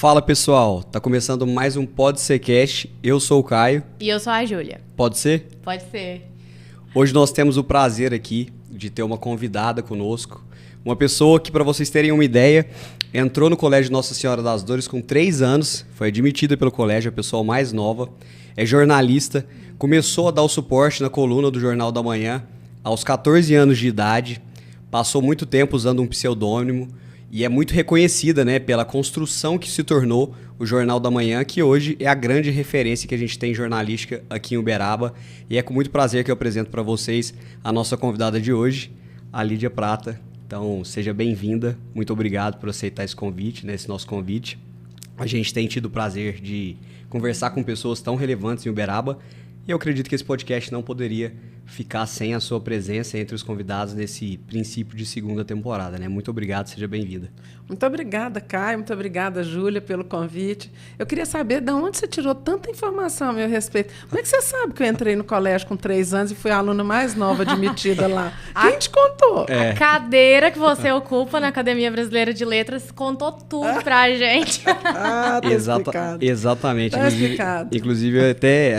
Fala pessoal, tá começando mais um Pode Ser Cast. Eu sou o Caio. E eu sou a Júlia. Pode ser? Pode ser. Hoje nós temos o prazer aqui de ter uma convidada conosco. Uma pessoa que, para vocês terem uma ideia, entrou no Colégio Nossa Senhora das Dores com 3 anos, foi admitida pelo colégio, a pessoa mais nova, é jornalista, começou a dar o suporte na coluna do Jornal da Manhã aos 14 anos de idade, passou muito tempo usando um pseudônimo, e é muito reconhecida, né, pela construção que se tornou o Jornal da Manhã, que hoje é a grande referência que a gente tem em jornalística aqui em Uberaba. E é com muito prazer que eu apresento para vocês a nossa convidada de hoje, a Lídia Prata. Então, seja bem-vinda. Muito obrigado por aceitar esse convite, né, esse nosso convite. A gente tem tido o prazer de conversar com pessoas tão relevantes em Uberaba. E eu acredito que esse podcast não poderia ficar sem a sua presença entre os convidados nesse princípio de segunda temporada, né? Muito obrigado, seja bem-vinda. Muito obrigada, Caio. Muito obrigada, Júlia, pelo convite. Eu queria saber de onde você tirou tanta informação a meu respeito. Como é que você sabe que eu entrei no colégio com 3 anos e fui a aluna mais nova admitida lá? Quem te contou? A cadeira que você ocupa na Academia Brasileira de Letras contou tudo pra gente. Ah, tá explicado. Exatamente. Tá explicado. Inclusive, eu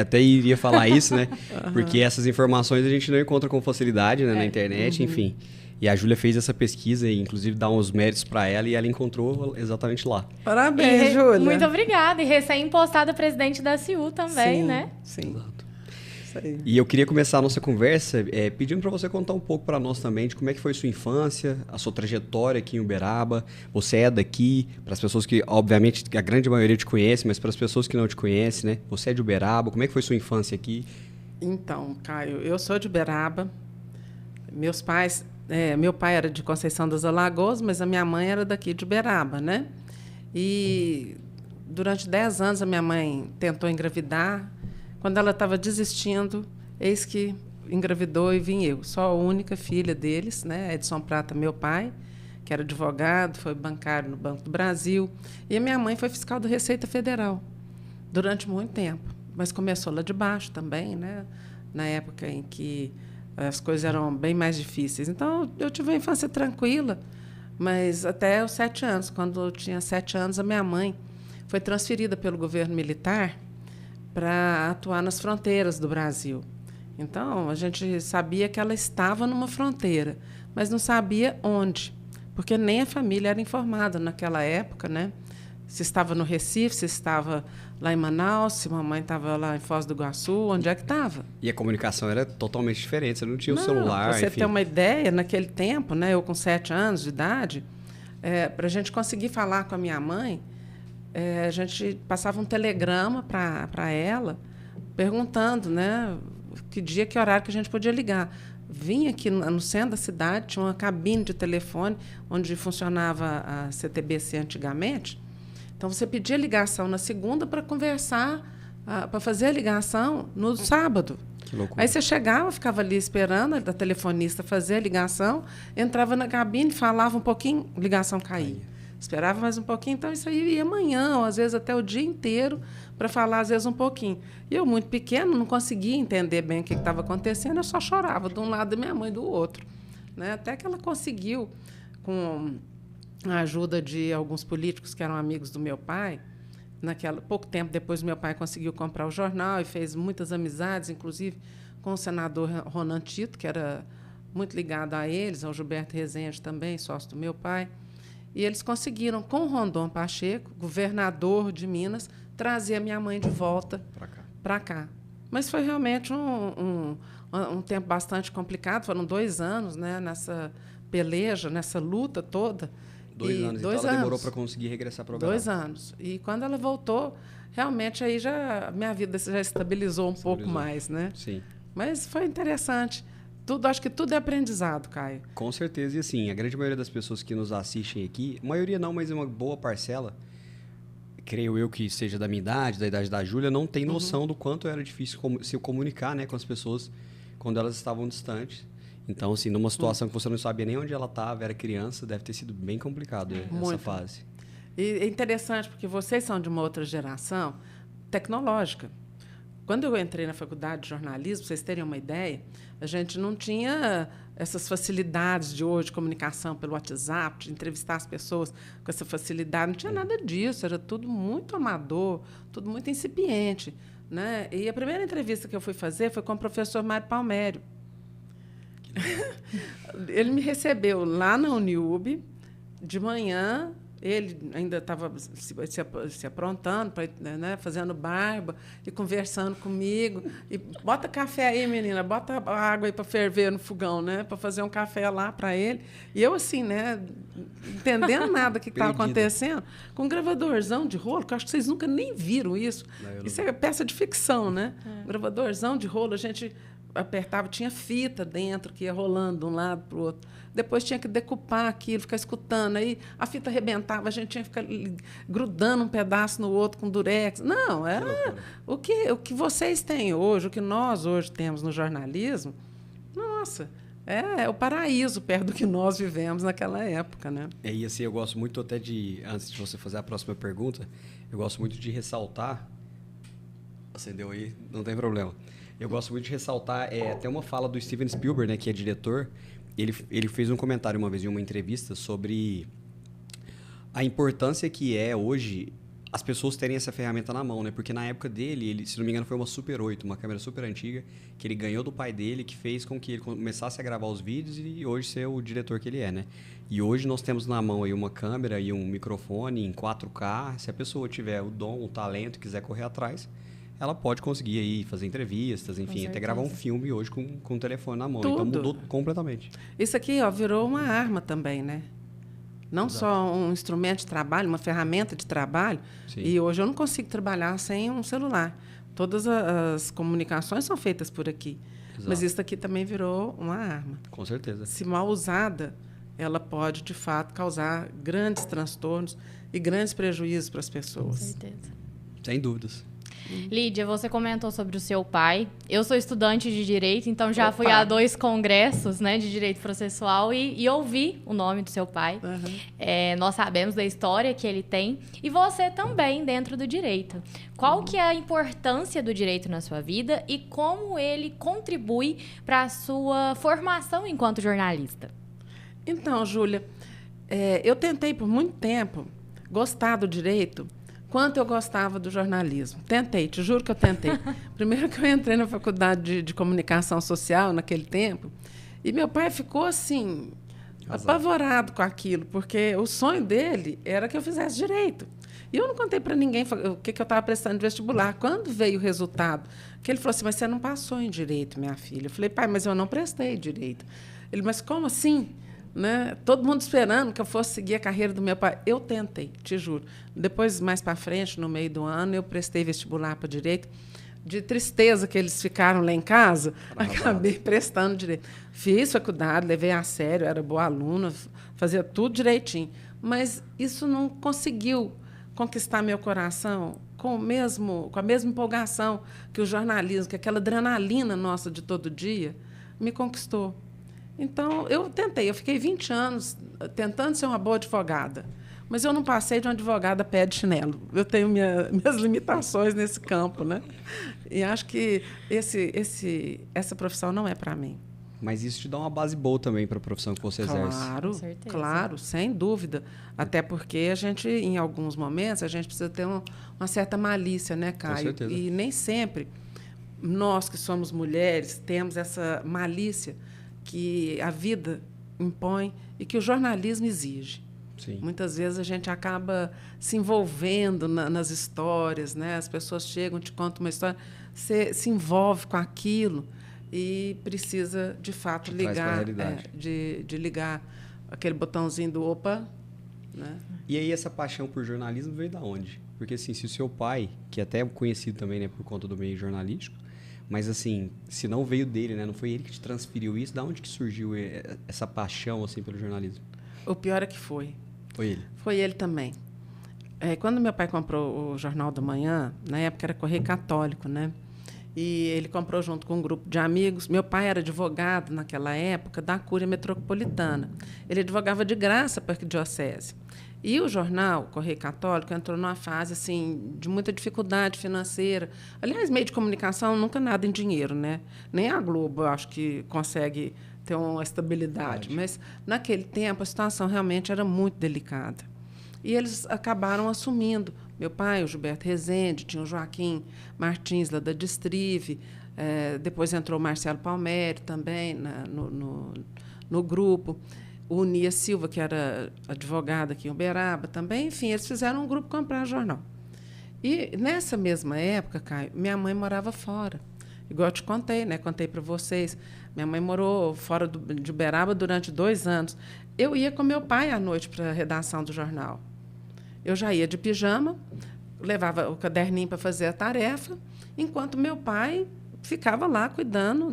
até iria falar isso, né? Porque essas informações a gente não encontra com facilidade, né, na internet, enfim. E a Júlia fez essa pesquisa e, inclusive, dá uns méritos para ela e ela encontrou exatamente lá. Parabéns, Júlia. Muito obrigada. E recém-impostada presidente da CIU também, sim, né? Sim. Exato. Isso aí. E eu queria começar a nossa conversa pedindo para você contar um pouco para nós também de como é que foi sua infância, a sua trajetória aqui em Uberaba. Você é daqui, para as pessoas que, obviamente, a grande maioria te conhece, mas para as pessoas que não te conhecem, né? Você é de Uberaba, como é que foi sua infância aqui? Então, Caio, eu sou de Uberaba. Meus pais... meu pai era de Conceição das Alagoas, mas a minha mãe era daqui de Uberaba, né? E durante 10 anos a minha mãe tentou engravidar. Quando ela estava desistindo, eis que engravidou e vim eu. Sou a única filha deles, né? Edson Prata, meu pai, que era advogado, foi bancário no Banco do Brasil. E a minha mãe foi fiscal da Receita Federal durante muito tempo. Mas começou lá de baixo também, né? Na época em que as coisas eram bem mais difíceis. Então, eu tive uma infância tranquila, mas até os 7 anos. Quando eu tinha 7 anos, a minha mãe foi transferida pelo governo militar para atuar nas fronteiras do Brasil. Então, a gente sabia que ela estava numa fronteira, mas não sabia onde, porque nem a família era informada naquela época, né? Se estava no Recife, se estava lá em Manaus, se a mamãe estava lá em Foz do Iguaçu, onde é que estava? E a comunicação era totalmente diferente, você não tinha o celular, Para você enfim. ter uma ideia, naquele tempo, né, eu com 7 anos de idade, para a gente conseguir falar com a minha mãe, a gente passava um telegrama para ela, perguntando, né, que dia, que horário que a gente podia ligar. Vinha aqui no centro da cidade, tinha uma cabine de telefone, onde funcionava a CTBC antigamente. Então, você pedia ligação na segunda para conversar, para fazer a ligação no sábado. Que loucura. Aí você chegava, ficava ali esperando a telefonista fazer a ligação, entrava na cabine, falava um pouquinho, ligação caía. Esperava mais um pouquinho, então isso aí ia amanhã, ou às vezes até o dia inteiro, para falar, às vezes, um pouquinho. E eu, muito pequeno, não conseguia entender bem o que estava acontecendo, eu só chorava de um lado da minha mãe e do outro, né? Até que ela conseguiu, com a ajuda de alguns políticos que eram amigos do meu pai, pouco tempo depois, meu pai conseguiu comprar o jornal e fez muitas amizades, inclusive com o senador Ronan Tito, que era muito ligado a eles, ao Gilberto Rezende também, sócio do meu pai. E eles conseguiram, com o Rondon Pacheco, governador de Minas, trazer a minha mãe de volta para cá. Mas foi realmente um tempo bastante complicado, foram 2 anos, né, nessa peleja, nessa luta toda. 2 anos, então ela demorou para conseguir regressar para o Uberaba. 2 anos. E quando ela voltou, realmente aí minha vida já estabilizou um pouco mais, né? Sim. Mas foi interessante. Acho que tudo é aprendizado, Caio. Com certeza. E assim, a grande maioria das pessoas que nos assistem aqui, a maioria não, mas uma boa parcela, creio eu que seja da minha idade, da idade da Júlia, não tem noção do quanto era difícil se comunicar, né, com as pessoas quando elas estavam distantes. Então, assim, numa situação que você não sabia nem onde ela estava, era criança, deve ter sido bem complicado essa fase. E é interessante porque vocês são de uma outra geração tecnológica. Quando eu entrei na faculdade de jornalismo, para vocês terem uma ideia, a gente não tinha essas facilidades de hoje, de comunicação pelo WhatsApp, de entrevistar as pessoas com essa facilidade. Não tinha nada disso, era tudo muito amador, tudo muito incipiente, né? E a primeira entrevista que eu fui fazer foi com o professor Mário Palmério. Ele me recebeu lá na Uniub, de manhã. Ele ainda estava se aprontando, né, fazendo barba e conversando comigo. E bota café aí, menina, bota água aí para ferver no fogão, né, para fazer um café lá para ele. E eu, assim, né, entendendo nada do que estava acontecendo, com um gravadorzão de rolo, que eu acho que vocês nunca nem viram isso. Isso é peça de ficção, né? Um gravadorzão de rolo, a gente apertava, tinha fita dentro que ia rolando de um lado para o outro. Depois tinha que decupar aquilo, ficar escutando. Aí a fita arrebentava, a gente tinha que ficar grudando um pedaço no outro com durex. Não, era o que vocês têm hoje, o que nós hoje temos no jornalismo. Nossa, é o paraíso perto do que nós vivemos naquela época, né? E assim, eu gosto muito até de, antes de você fazer a próxima pergunta, eu gosto muito de ressaltar. Acendeu aí? Não tem problema. Eu gosto muito de ressaltar até uma fala do Steven Spielberg, né, que é diretor. Ele fez um comentário uma vez em uma entrevista sobre a importância que é hoje as pessoas terem essa ferramenta na mão, né? Porque na época dele, ele, se não me engano, foi uma Super 8, uma câmera super antiga, que ele ganhou do pai dele, que fez com que ele começasse a gravar os vídeos e hoje ser o diretor que ele é, né? E hoje nós temos na mão aí uma câmera e um microfone em 4K. Se a pessoa tiver o dom, o talento, quiser correr atrás, ela pode conseguir aí fazer entrevistas, enfim, até gravar um filme hoje com o telefone na mão. Tudo. Então mudou completamente. Isso aqui, ó, virou uma arma também, né? Não Exato. Só um instrumento de trabalho, uma ferramenta de trabalho. Sim. E hoje eu não consigo trabalhar sem um celular. Todas as comunicações são feitas por aqui. Exato. Mas isso aqui também virou uma arma. Com certeza. Se mal usada, ela pode, de fato, causar grandes transtornos e grandes prejuízos para as pessoas. Com certeza. Sem dúvidas. Lídia, você comentou sobre o seu pai. Eu sou estudante de Direito, então já fui a 2 congressos, né, de Direito Processual e ouvi o nome do seu pai. Uhum. Nós sabemos da história que ele tem. E você também, dentro do Direito. Qual que é a importância do Direito na sua vida e como ele contribui para a sua formação enquanto jornalista? Então, Júlia, eu tentei por muito tempo gostar do Direito quanto eu gostava do jornalismo. Tentei, te juro que eu tentei. Primeiro que eu entrei na faculdade de comunicação social naquele tempo, e meu pai ficou assim, apavorado com aquilo, porque o sonho dele era que eu fizesse direito. E eu não contei para ninguém o que eu estava prestando de vestibular. Quando veio o resultado, que ele falou assim, mas você não passou em direito, minha filha. Eu falei, pai, mas eu não prestei direito. Ele, mas como assim? Né? Todo mundo esperando que eu fosse seguir a carreira do meu pai. Eu tentei, te juro. Depois, mais para frente, no meio do ano, eu prestei vestibular para direito. De tristeza que eles ficaram lá em casa, acabei prestando direito. Fiz faculdade, levei a sério, era boa aluna, fazia tudo direitinho. Mas isso não conseguiu conquistar meu coração com a mesma empolgação que o jornalismo, que aquela adrenalina nossa de todo dia, me conquistou. Então, eu tentei. Eu fiquei 20 anos tentando ser uma boa advogada. Mas eu não passei de uma advogada pé de chinelo. Eu tenho minhas limitações nesse campo, né? E acho que essa profissão não é para mim. Mas isso te dá uma base boa também para a profissão que você exerce. Claro, sem dúvida. Até porque a gente, em alguns momentos, a gente precisa ter uma certa malícia, né, Caio? Com certeza. E nem sempre nós que somos mulheres temos essa malícia que a vida impõe e que o jornalismo exige. Sim. Muitas vezes a gente acaba se envolvendo nas histórias, né? As pessoas chegam, te contam uma história, você se envolve com aquilo e precisa, de fato, ligar, de ligar aquele botãozinho do opa. Né? E aí essa paixão por jornalismo veio da onde? Porque assim, se o seu pai, que até é conhecido também, né, por conta do meio jornalístico, mas, assim, se não veio dele, né? Não foi ele que te transferiu isso, da onde que surgiu essa paixão, assim, pelo jornalismo? O pior é que foi. Foi ele? Foi ele também. Quando meu pai comprou o Jornal da Manhã, na época era Correio Católico, né? E ele comprou junto com um grupo de amigos. Meu pai era advogado, naquela época, da Cúria Metropolitana. Ele advogava de graça para a arquidiocese. E o jornal, Correio Católico, entrou numa fase assim, de muita dificuldade financeira. Aliás, meio de comunicação nunca nada em dinheiro, né? Nem a Globo, eu acho que consegue ter uma estabilidade. Mas, naquele tempo, a situação realmente era muito delicada. E eles acabaram assumindo. Meu pai, o Gilberto Rezende, tinha o Joaquim Martins, lá da Distrive, depois entrou o Marcelo Palmério também no grupo, o Nia Silva, que era advogada aqui em Uberaba também. Enfim, eles fizeram um grupo comprar jornal. E, nessa mesma época, Caio, minha mãe morava fora. Igual eu te contei, né? Contei para vocês. Minha mãe morou fora de Uberaba durante 2 anos. Eu ia com meu pai à noite para a redação do jornal. Eu já ia de pijama, levava o caderninho para fazer a tarefa, enquanto meu pai ficava lá cuidando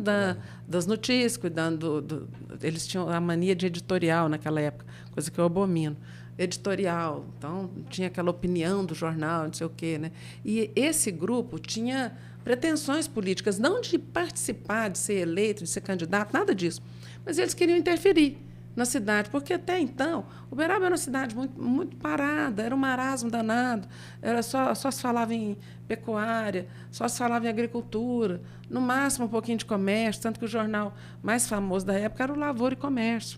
das notícias, cuidando eles tinham a mania de editorial naquela época, coisa que eu abomino. Editorial, então tinha aquela opinião do jornal, não sei o quê, né? E esse grupo tinha pretensões políticas, não de participar, de ser eleito, de ser candidato, nada disso, mas eles queriam interferir na cidade, porque até então Uberaba era uma cidade muito, muito parada, era um marasmo danado, só se falava em pecuária, só se falava em agricultura, no máximo um pouquinho de comércio, tanto que o jornal mais famoso da época era o Lavoura e Comércio.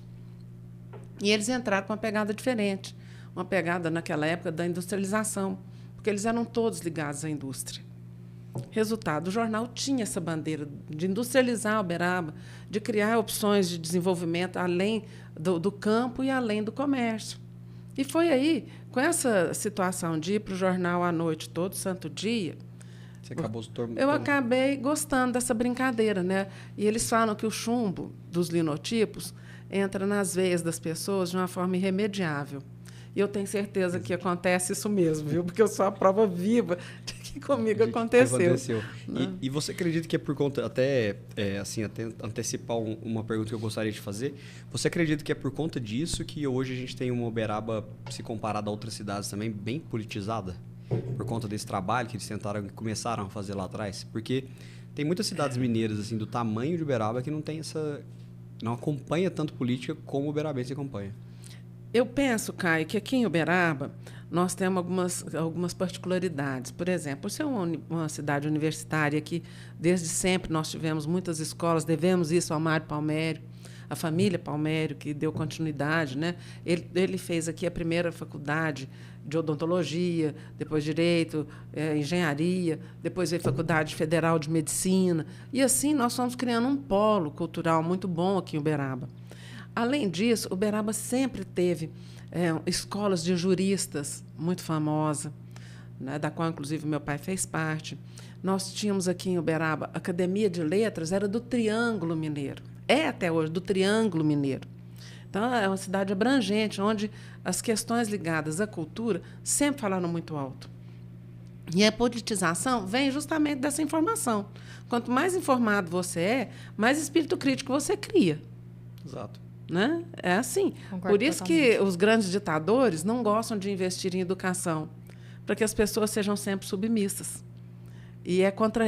E eles entraram com uma pegada diferente, uma pegada naquela época da industrialização, porque eles eram todos ligados à indústria. Resultado, o jornal tinha essa bandeira de industrializar Uberaba, de criar opções de desenvolvimento além do campo e além do comércio. E foi aí, com essa situação de ir para o jornal à noite, todo santo dia, Você acabou eu acabei gostando dessa brincadeira, né? E eles falam que o chumbo dos linotipos entra nas veias das pessoas de uma forma irremediável. E eu tenho certeza que acontece isso mesmo, viu? Porque eu sou a prova viva de que comigo aconteceu. Né? E você acredita que é por conta, até antecipar uma pergunta que eu gostaria de fazer, você acredita que é por conta disso que hoje a gente tem uma Uberaba, se comparada a outras cidades também, bem politizada? Por conta desse trabalho que eles começaram a fazer lá atrás? Porque tem muitas cidades mineiras assim, do tamanho de Uberaba que não acompanha tanto política como o uberabense acompanha. Eu penso, Caio, que aqui em Uberaba nós temos algumas particularidades. Por exemplo, por ser uma cidade universitária que desde sempre nós tivemos muitas escolas, devemos isso ao Mário Palmério, a família Palmério, que deu continuidade, né? Ele fez aqui a primeira faculdade de odontologia, depois direito, engenharia, depois veio a Faculdade Federal de Medicina. E assim nós fomos criando um polo cultural muito bom aqui em Uberaba. Além disso, Uberaba sempre teve escolas de juristas muito famosas, né, da qual, inclusive, meu pai fez parte. Nós tínhamos aqui em Uberaba, a Academia de Letras era do Triângulo Mineiro. É até hoje, do Triângulo Mineiro. Então, é uma cidade abrangente, onde as questões ligadas à cultura sempre falaram muito alto. E a politização vem justamente dessa informação. Quanto mais informado você é, mais espírito crítico você cria. Exato. Né? É assim. Concordo Por isso totalmente. que os grandes ditadores não gostam de investir em educação, para que as pessoas sejam sempre submissas. E é contra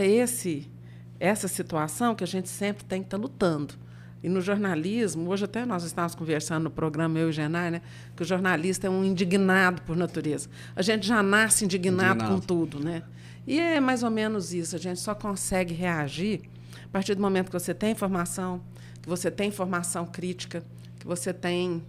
essa situação que a gente sempre tem que estar lutando. E no jornalismo, hoje até nós estávamos conversando no programa, eu e o Genai, né, que o jornalista é um indignado por natureza. A gente já nasce indignado com tudo. Né? E é mais ou menos isso. A gente só consegue reagir a partir do momento que você tem informação, que você tem formação crítica, que você tem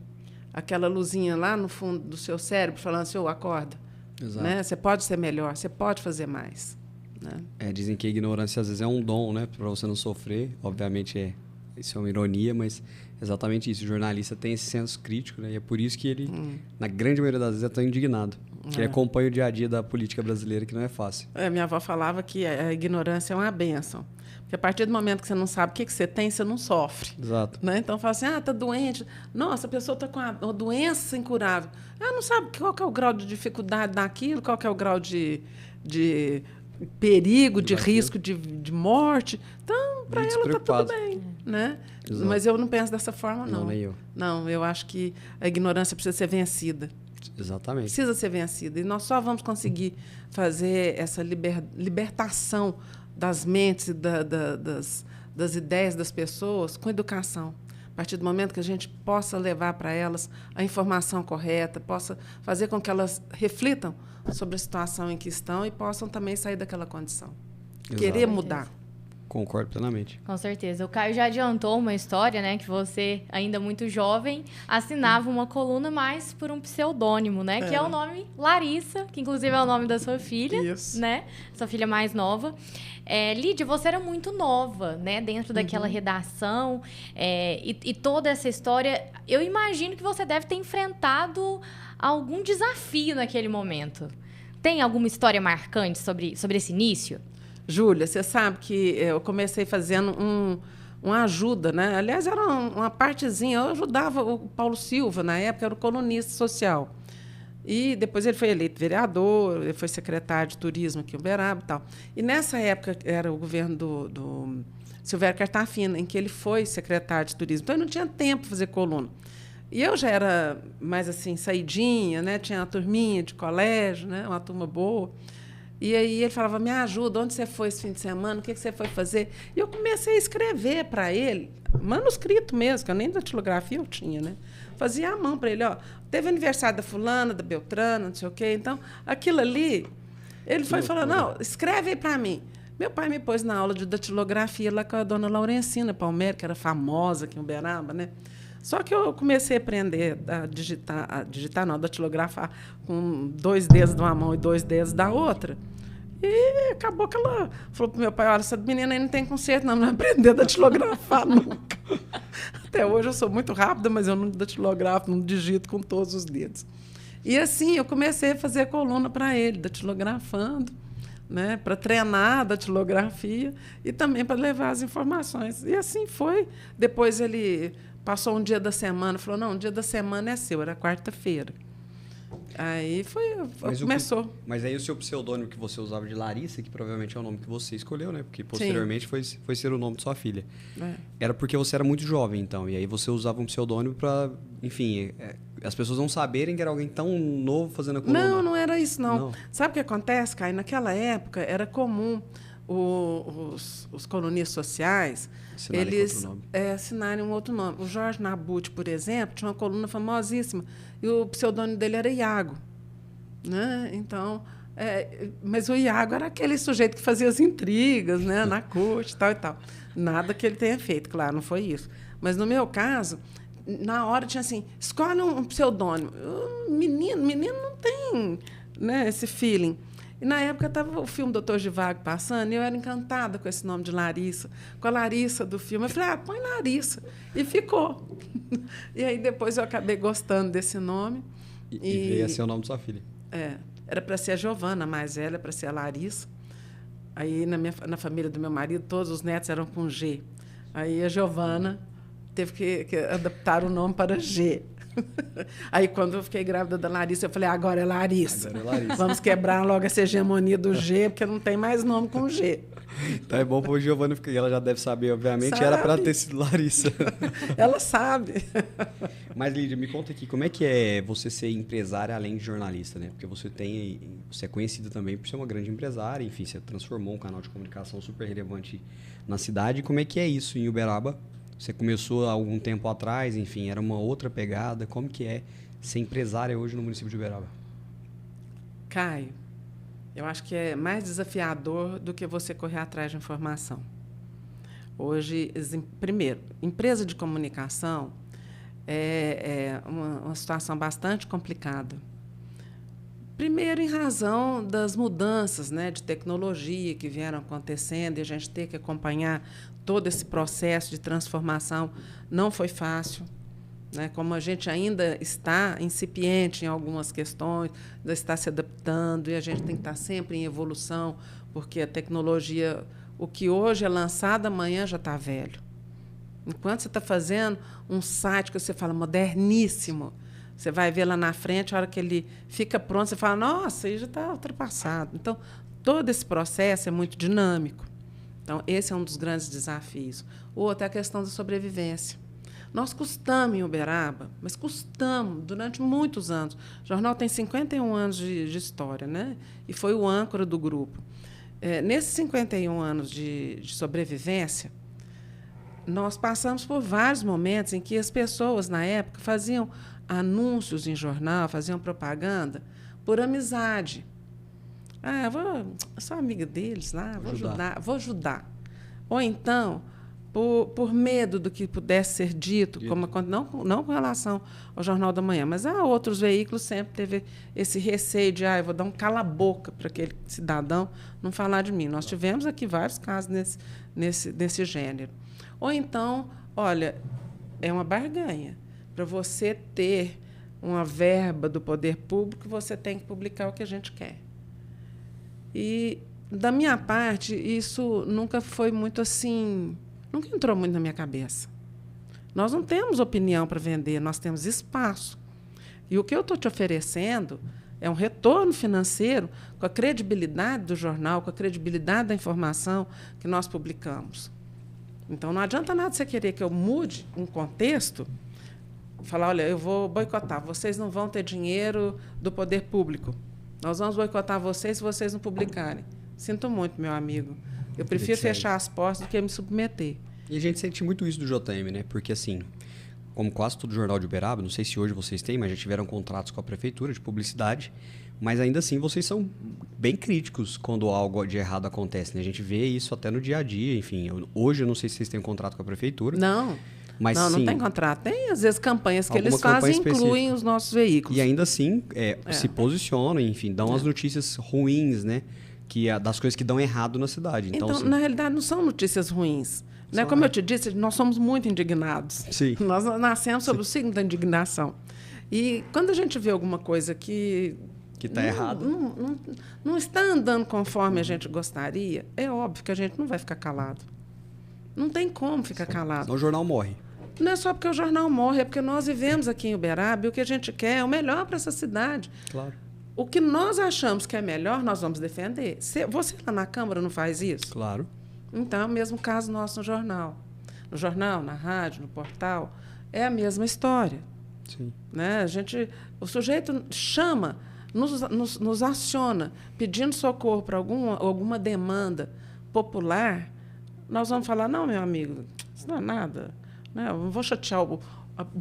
aquela luzinha lá no fundo do seu cérebro falando assim, acorda. Exato. Né? Você pode ser melhor, você pode fazer mais. Né? Dizem que a ignorância às vezes é um dom, né? Para você não sofrer. Obviamente isso é uma ironia, mas exatamente isso. O jornalista tem esse senso crítico, né? E é por isso que ele, na grande maioria das vezes, é tão indignado. Que ele acompanha o dia a dia da política brasileira, que não é fácil. Minha avó falava que a ignorância é uma bênção. Porque a partir do momento que você não sabe o que você tem, você não sofre. Exato. Né? Então, fala assim, tá doente. Nossa, a pessoa está com uma doença incurável. Não sabe qual que é o grau de dificuldade daquilo, qual que é o grau de perigo, de risco de morte. Então, para ela está tudo bem. Né? Mas eu não penso dessa forma, não. Não, nem eu. Não, eu acho que a ignorância precisa ser vencida. Exatamente. Precisa ser vencida. E nós só vamos conseguir fazer essa libertação das mentes e das ideias das pessoas com educação. A partir do momento que a gente possa levar para elas a informação correta, possa fazer com que elas reflitam sobre a situação em que estão e possam também sair daquela condição. Exato. Querer mudar. Concordo plenamente. Com certeza. O Caio já adiantou uma história, né? Que você, ainda muito jovem, assinava uma coluna mais por um pseudônimo, né? Que é o nome Larissa, que inclusive é o nome da sua filha, Isso. né? Sua filha mais nova. Lídia, você era muito nova, né? Dentro daquela redação. E toda essa história, eu imagino que você deve ter enfrentado algum desafio naquele momento. Tem alguma história marcante sobre esse início? Júlia, você sabe que eu comecei fazendo uma ajuda, né? Aliás, era uma partezinha. Eu ajudava o Paulo Silva, na época, era o colunista social. E depois ele foi eleito vereador, ele foi secretário de turismo aqui em Uberaba e tal. E nessa época era o governo do Silvério Cartafina, em que ele foi secretário de turismo. Então, ele não tinha tempo para fazer coluna. E eu já era mais assim, saidinha, né? Tinha uma turminha de colégio, né? Uma turma boa. E aí ele falava, me ajuda, onde você foi esse fim de semana? O que você foi fazer? E eu comecei a escrever para ele, manuscrito mesmo, que eu nem datilografia eu tinha, né? Fazia a mão para ele, ó, teve aniversário da fulana, da Beltrana, não sei o quê. Então, aquilo ali, ele foi falando, não, escreve aí para mim. Meu pai me pôs na aula de datilografia lá com a dona Laurencina Palmeira, que era famosa aqui em Uberaba, né? Só que eu comecei a aprender a datilografar com 2 dedos de uma mão e 2 dedos da outra. E acabou que ela falou para o meu pai, olha, essa menina aí não tem conserto, não vai aprender a datilografar nunca. Até hoje eu sou muito rápida, mas eu não datilografo, não digito com todos os dedos. E assim, eu comecei a fazer coluna para ele, datilografando, né, para treinar a datilografia e também para levar as informações. E assim foi. Depois ele passou um dia da semana, falou, não, um dia da semana é seu, era quarta-feira. Aí começou. Mas aí o seu pseudônimo que você usava de Larissa, que provavelmente é o nome que você escolheu, né? Porque posteriormente foi ser o nome de sua filha. Era porque você era muito jovem, então. E aí você usava um pseudônimo para, enfim, as pessoas não saberem que era alguém tão novo fazendo a coluna. Não era isso, não. Sabe o que acontece, Caio? Naquela época era comum os colunistas sociais eles assinarem um outro nome. O Jorge Nabuti, por exemplo, tinha uma coluna famosíssima e o pseudônimo dele era Iago, né? Então, mas o Iago era aquele sujeito que fazia as intrigas, né, na corte e tal. Nada que ele tenha feito, claro, não foi isso. Mas no meu caso, na hora tinha assim, escolhe um pseudônimo. Menino não tem, né, esse feeling. E, na época, estava o filme Doutor Zhivago passando, e eu era encantada com esse nome de Larissa, com a Larissa do filme. Eu falei, põe Larissa. E ficou. E aí, depois, eu acabei gostando desse nome. E veio a ser o nome de sua filha. Era para ser a Giovana, a mais velha, para ser a Larissa. Aí, na família do meu marido, todos os netos eram com G. Aí, a Giovana teve que adaptar o nome para G. Aí, quando eu fiquei grávida da Larissa, eu falei, agora é Larissa. Vamos quebrar logo essa hegemonia do G, porque não tem mais nome com G. Então é bom para o Giovana, porque ela já deve saber, obviamente, era para ter sido Larissa. Ela sabe. Mas, Lídia, me conta aqui, como é que é você ser empresária além de jornalista, né? Porque você é conhecida também por ser uma grande empresária, enfim, você transformou um canal de comunicação super relevante na cidade. Como é que é isso em Uberaba? Você começou há algum tempo atrás, enfim, era uma outra pegada. Como que é ser empresária hoje no município de Uberaba? Caio, eu acho que é mais desafiador do que você correr atrás de informação. Hoje, primeiro, empresa de comunicação é uma situação bastante complicada. Primeiro, em razão das mudanças, né, de tecnologia que vieram acontecendo e a gente ter que acompanhar todo esse processo de transformação não foi fácil, né? Como a gente ainda está incipiente em algumas questões, ainda está se adaptando e a gente tem que estar sempre em evolução, porque a tecnologia, o que hoje é lançado, amanhã já está velho. Enquanto você está fazendo um site que você fala moderníssimo, você vai ver lá na frente, a hora que ele fica pronto, você fala, nossa, ele já está ultrapassado. Então, todo esse processo é muito dinâmico. Então, esse é um dos grandes desafios. Outro é a questão da sobrevivência. Nós custamos em Uberaba, mas custamos durante muitos anos. O jornal tem 51 anos de história, né? E foi o âncora do grupo. Nesses 51 anos de sobrevivência, nós passamos por vários momentos em que as pessoas, na época, faziam anúncios em jornal, faziam propaganda por amizade. Eu sou amiga deles lá, vou ajudar. Ou então, por medo do que pudesse ser dito, não com relação ao Jornal da Manhã, mas há outros veículos sempre teve esse receio de eu vou dar um cala-boca para aquele cidadão não falar de mim. Nós tivemos aqui vários casos nesse gênero. Ou então, olha, é uma barganha. Para você ter uma verba do poder público, você tem que publicar o que a gente quer. E, da minha parte, isso nunca foi muito assim... Nunca entrou muito na minha cabeça. Nós não temos opinião para vender, nós temos espaço. E o que eu estou te oferecendo é um retorno financeiro com a credibilidade do jornal, com a credibilidade da informação que nós publicamos. Então, não adianta nada você querer que eu mude um contexto, falar, olha, eu vou boicotar, vocês não vão ter dinheiro do poder público. Nós vamos boicotar vocês se vocês não publicarem. Sinto muito, meu amigo. Eu prefiro fechar as portas do que me submeter. E a gente sente muito isso do JM, né? Porque, assim, como quase todo jornal de Uberaba, não sei se hoje vocês têm, mas já tiveram contratos com a prefeitura de publicidade, mas ainda assim vocês são bem críticos quando algo de errado acontece, né? A gente vê isso até no dia a dia, enfim. Hoje eu não sei se vocês têm um contrato com a prefeitura. Não. Mas, não tem contrato. Tem, às vezes, campanhas que eles fazem incluem os nossos veículos. E ainda assim se posicionam, enfim, dão as notícias ruins, né? Das coisas que dão errado na cidade. Então assim, na realidade, não são notícias ruins. Né? Como eu te disse, nós somos muito indignados. Sim. Nós nascemos sob o signo da indignação. E quando a gente vê alguma coisa que está errado, não está andando conforme a gente gostaria, é óbvio que a gente não vai ficar calado. Não tem como ficar calado. Senão o jornal morre. Não é só porque o jornal morre, é porque nós vivemos aqui em Uberaba e o que a gente quer é o melhor para essa cidade. Claro. O que nós achamos que é melhor, nós vamos defender. Você lá na Câmara não faz isso? Claro. Então, é o mesmo caso nosso no jornal. No jornal, na rádio, no portal, é a mesma história. Sim. Né? O sujeito chama, nos aciona, pedindo socorro para alguma demanda popular, nós vamos falar, não, meu amigo, isso não é nada. Né? Eu não vou chatear o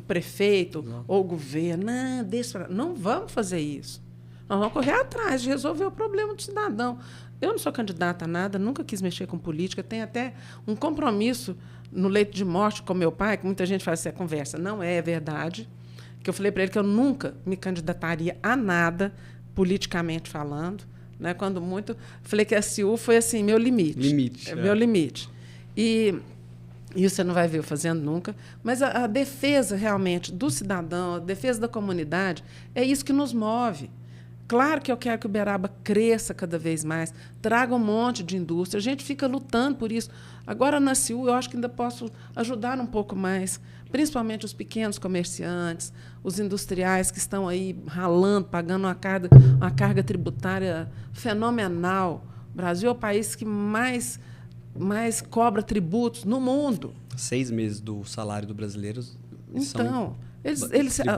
prefeito ou o governo. Não vamos fazer isso. Nós vamos correr atrás de resolver o problema do cidadão. Eu não sou candidata a nada, nunca quis mexer com política, tenho até um compromisso no leito de morte com meu pai, que muita gente faz essa conversa. Não é verdade. Que eu falei para ele que eu nunca me candidataria a nada, politicamente falando. Né? Quando muito, falei que a CIU foi assim, meu limite. Meu limite. E isso você não vai ver eu fazendo nunca. Mas a defesa realmente do cidadão, a defesa da comunidade, é isso que nos move. Claro que eu quero que o Uberaba cresça cada vez mais, traga um monte de indústria. A gente fica lutando por isso. Agora, na CIU, eu acho que ainda posso ajudar um pouco mais, principalmente os pequenos comerciantes, os industriais que estão aí ralando, pagando uma carga tributária fenomenal. O Brasil é o país que mais cobra tributos no mundo. 6 meses do salário do brasileiro Então,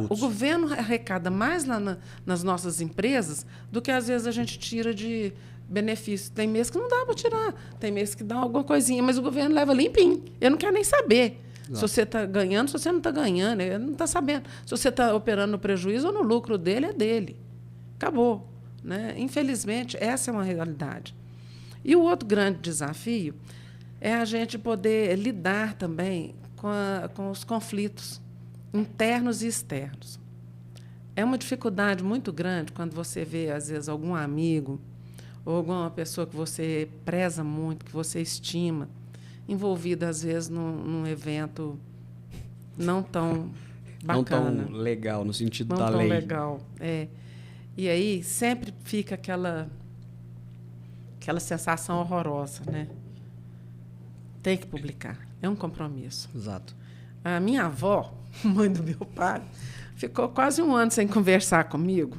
o governo arrecada mais lá nas nossas empresas do que, às vezes, a gente tira de benefício. Tem mês que não dá para tirar, tem mês que dá alguma coisinha, mas o governo leva limpinho. Eu não quero nem saber se você está ganhando, se você não está ganhando. Ele não está sabendo. Se você está operando no prejuízo ou no lucro dele, é dele. Acabou. Né? Infelizmente, essa é uma realidade. E o outro grande desafio é a gente poder lidar também com os conflitos internos e externos. É uma dificuldade muito grande quando você vê, às vezes, algum amigo ou alguma pessoa que você preza muito, que você estima, envolvida, às vezes, num evento não tão bacana. Não tão legal, no sentido da lei. Não tão legal, é. E aí sempre fica aquela sensação horrorosa, né? Tem que publicar. É um compromisso. Exato. A minha avó, mãe do meu pai, ficou quase 1 ano sem conversar comigo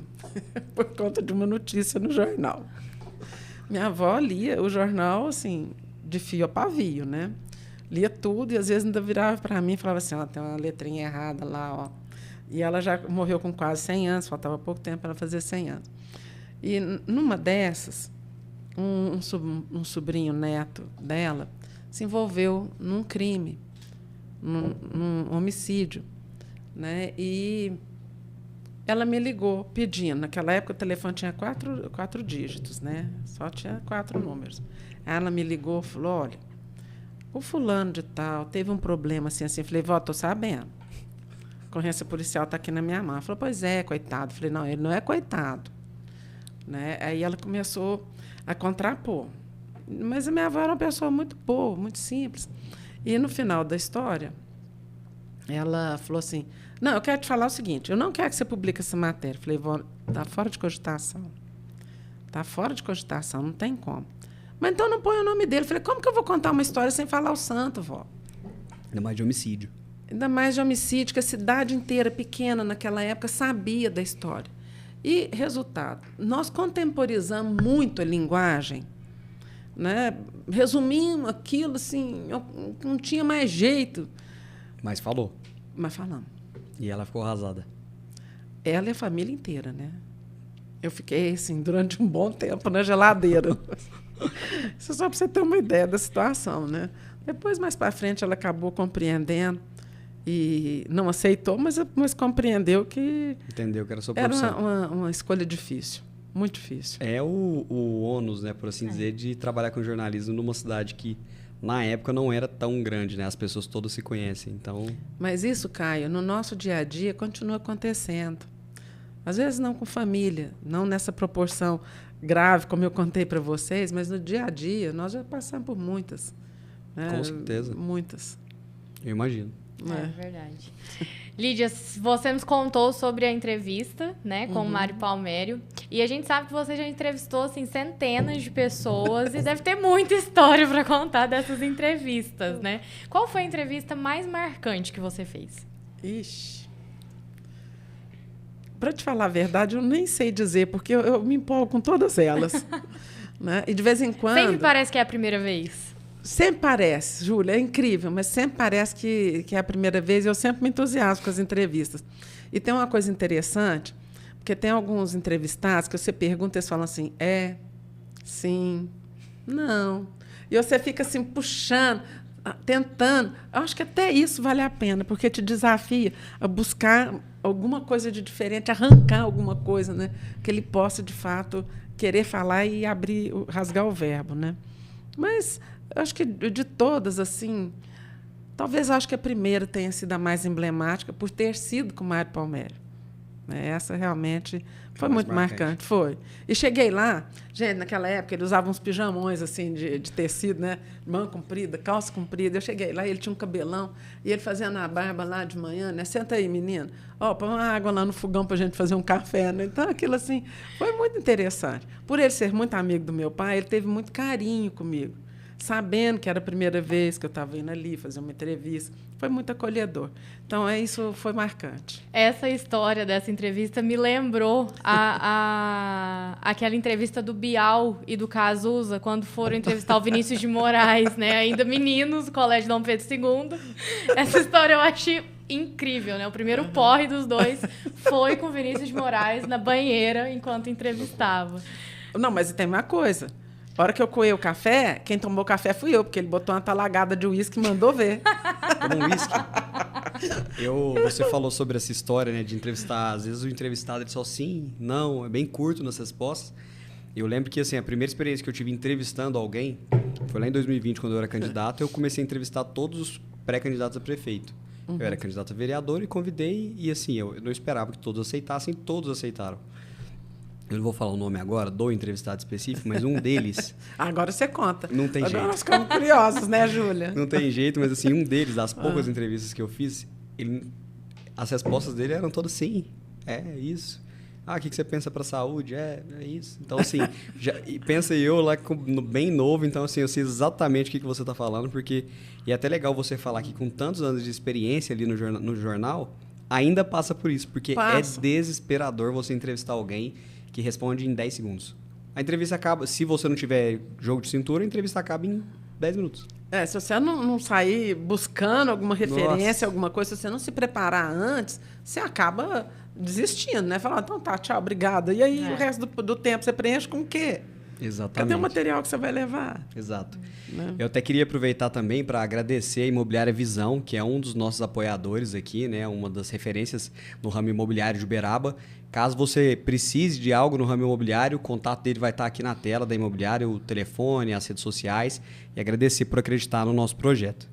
por conta de uma notícia no jornal. Minha avó lia o jornal, assim, de fio a pavio, né? Lia tudo e, às vezes, ainda virava para mim e falava assim, tem uma letrinha errada lá, ó. E ela já morreu com quase 100 anos, faltava pouco tempo para ela fazer 100 anos. E, numa dessas, um sobrinho neto dela se envolveu num crime, num homicídio, né? E ela me ligou pedindo. Naquela época o telefone tinha quatro dígitos, né? Só tinha 4 números. Ela me ligou e falou, olha, o fulano de tal teve um problema assim. Falei, vó, tô sabendo. A ocorrência policial está aqui na minha mão. Ela falou, pois é, coitado. Falei, não, ele não é coitado. Né? Aí ela começou a contrapor. Mas a minha avó era uma pessoa muito boa, muito simples. E no final da história, ela falou assim, não, eu quero te falar o seguinte, eu não quero que você publique essa matéria. Falei, vó, está fora de cogitação. Está fora de cogitação, não tem como. Mas então não põe o nome dele. Falei, como que eu vou contar uma história sem falar o santo, vó? Ainda mais de homicídio. Ainda mais de homicídio, que a cidade inteira, pequena naquela época, sabia da história. E, resultado, nós contemporizamos muito a linguagem, né? Resumimos aquilo, assim, não tinha mais jeito. Mas falou. Mas falamos. E ela ficou arrasada. Ela e a família inteira, né? Eu fiquei, assim, durante um bom tempo na geladeira. Isso só para você ter uma ideia da situação, né? Depois, mais para frente, ela acabou compreendendo e não aceitou, mas compreendeu que... Entendeu que era sua profissão. Era uma escolha difícil, muito difícil. É o ônus, né, por assim dizer, de trabalhar com jornalismo numa cidade que, na época, não era tão grande, né? As pessoas todas se conhecem, então... Mas isso, Caio, no nosso dia a dia, continua acontecendo. Às vezes não com família, não nessa proporção grave, como eu contei para vocês, mas no dia a dia, nós já passamos por muitas. Né? Com certeza. Muitas. Eu imagino. É verdade. Lídia, você nos contou sobre a entrevista, né, com o Mário Palmério. E a gente sabe que você já entrevistou assim, centenas de pessoas e deve ter muita história para contar dessas entrevistas, né? Qual foi a entrevista mais marcante que você fez? Ixi. Para te falar a verdade, eu nem sei dizer, porque eu me empolgo com todas elas. Né? E de vez em quando... Sempre parece que é a primeira vez. Sempre parece, Júlia, é incrível, mas sempre parece que é a primeira vez e eu sempre me entusiasmo com as entrevistas. E tem uma coisa interessante, porque tem alguns entrevistados que você pergunta e eles falam assim, sim, não. E você fica assim, puxando, tentando. Eu acho que até isso vale a pena, porque te desafia a buscar alguma coisa de diferente, arrancar alguma coisa, né, que ele possa, de fato, querer falar e abrir, rasgar o verbo. Né? Mas... eu acho que de todas, assim, talvez acho que a primeira tenha sido a mais emblemática por ter sido com o Mário Palmério. Essa realmente foi muito marcante. Foi. E cheguei lá, gente, naquela época ele usava uns pijamões assim, de tecido, né? Mão comprida, calça comprida. Eu cheguei lá, ele tinha um cabelão, e ele fazendo a barba lá de manhã, né? Senta aí, menino. Põe uma água lá no fogão para a gente fazer um café. Né? Então, aquilo assim, foi muito interessante. Por ele ser muito amigo do meu pai, ele teve muito carinho comigo. Sabendo que era a primeira vez que eu estava indo ali fazer uma entrevista. Foi muito acolhedor. Então, isso foi marcante. Essa história dessa entrevista me lembrou aquela entrevista do Bial e do Cazuza, quando foram entrevistar o Vinícius de Moraes, né? Ainda meninos, do Colégio Dom Pedro II. Essa história eu achei incrível, né? O primeiro porre dos dois foi com o Vinícius de Moraes na banheira enquanto entrevistava. Não, mas tem uma coisa. A hora que eu coei o café, quem tomou o café fui eu, porque ele botou uma talagada de uísque e mandou ver. Como um uísque? Você falou sobre essa história, né, de entrevistar. Às vezes o entrevistado ele só sim, não, é bem curto nas respostas. Eu lembro que assim, a primeira experiência que eu tive entrevistando alguém foi lá em 2020, quando eu era candidato. Eu comecei a entrevistar todos os pré-candidatos a prefeito. Eu era candidato a vereador e convidei, e assim, eu não esperava que todos aceitassem, todos aceitaram. Eu não vou falar o nome agora do entrevistado específico, mas um deles... Agora você conta. Não tem jeito. Agora nós ficamos curiosos, né, Júlia? Não tem jeito, mas assim, um deles, das poucas entrevistas que eu fiz, as respostas dele eram todas sim, é isso. O que você pensa para a saúde? É isso. Então, assim, pensa eu lá bem novo, então, assim, eu sei exatamente o que você está falando, porque... E é até legal você falar que com tantos anos de experiência ali no jornal, ainda passa por isso, porque é desesperador você entrevistar alguém que responde em 10 segundos. A entrevista acaba, se você não tiver jogo de cintura, a entrevista acaba em 10 minutos. Se você não sair buscando alguma referência, alguma coisa, se você não se preparar antes, você acaba desistindo, né? Falar, então tá, tchau, obrigada. E aí o resto do tempo você preenche com o quê? Exatamente. Cadê o material que você vai levar? Exato. Né? Eu até queria aproveitar também para agradecer a Imobiliária Visão, que é um dos nossos apoiadores aqui, né? Uma das referências no ramo imobiliário de Uberaba. Caso você precise de algo no ramo imobiliário, o contato dele vai estar aqui na tela da imobiliária, o telefone, as redes sociais. E agradecer por acreditar no nosso projeto.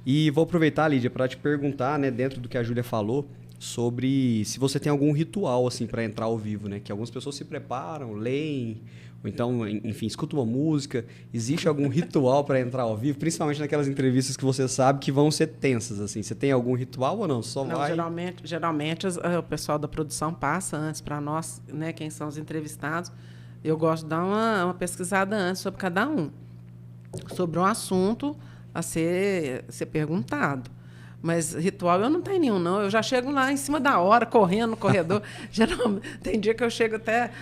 E vou aproveitar, Lídia, para te perguntar, né, dentro do que a Júlia falou, sobre se você tem algum ritual assim para entrar ao vivo, né? Que algumas pessoas se preparam, leem, ou então, enfim, escutam uma música. Existe algum ritual para entrar ao vivo, principalmente naquelas entrevistas que você sabe que vão ser tensas, assim? Você tem algum ritual ou não? Não, geralmente o pessoal da produção passa antes para nós, né, quem são os entrevistados. Eu gosto de dar uma pesquisada antes sobre cada um, sobre um assunto a ser perguntado. Mas ritual eu não tenho nenhum, não. Eu já chego lá em cima da hora, correndo no corredor. Geralmente, tem dia que eu chego até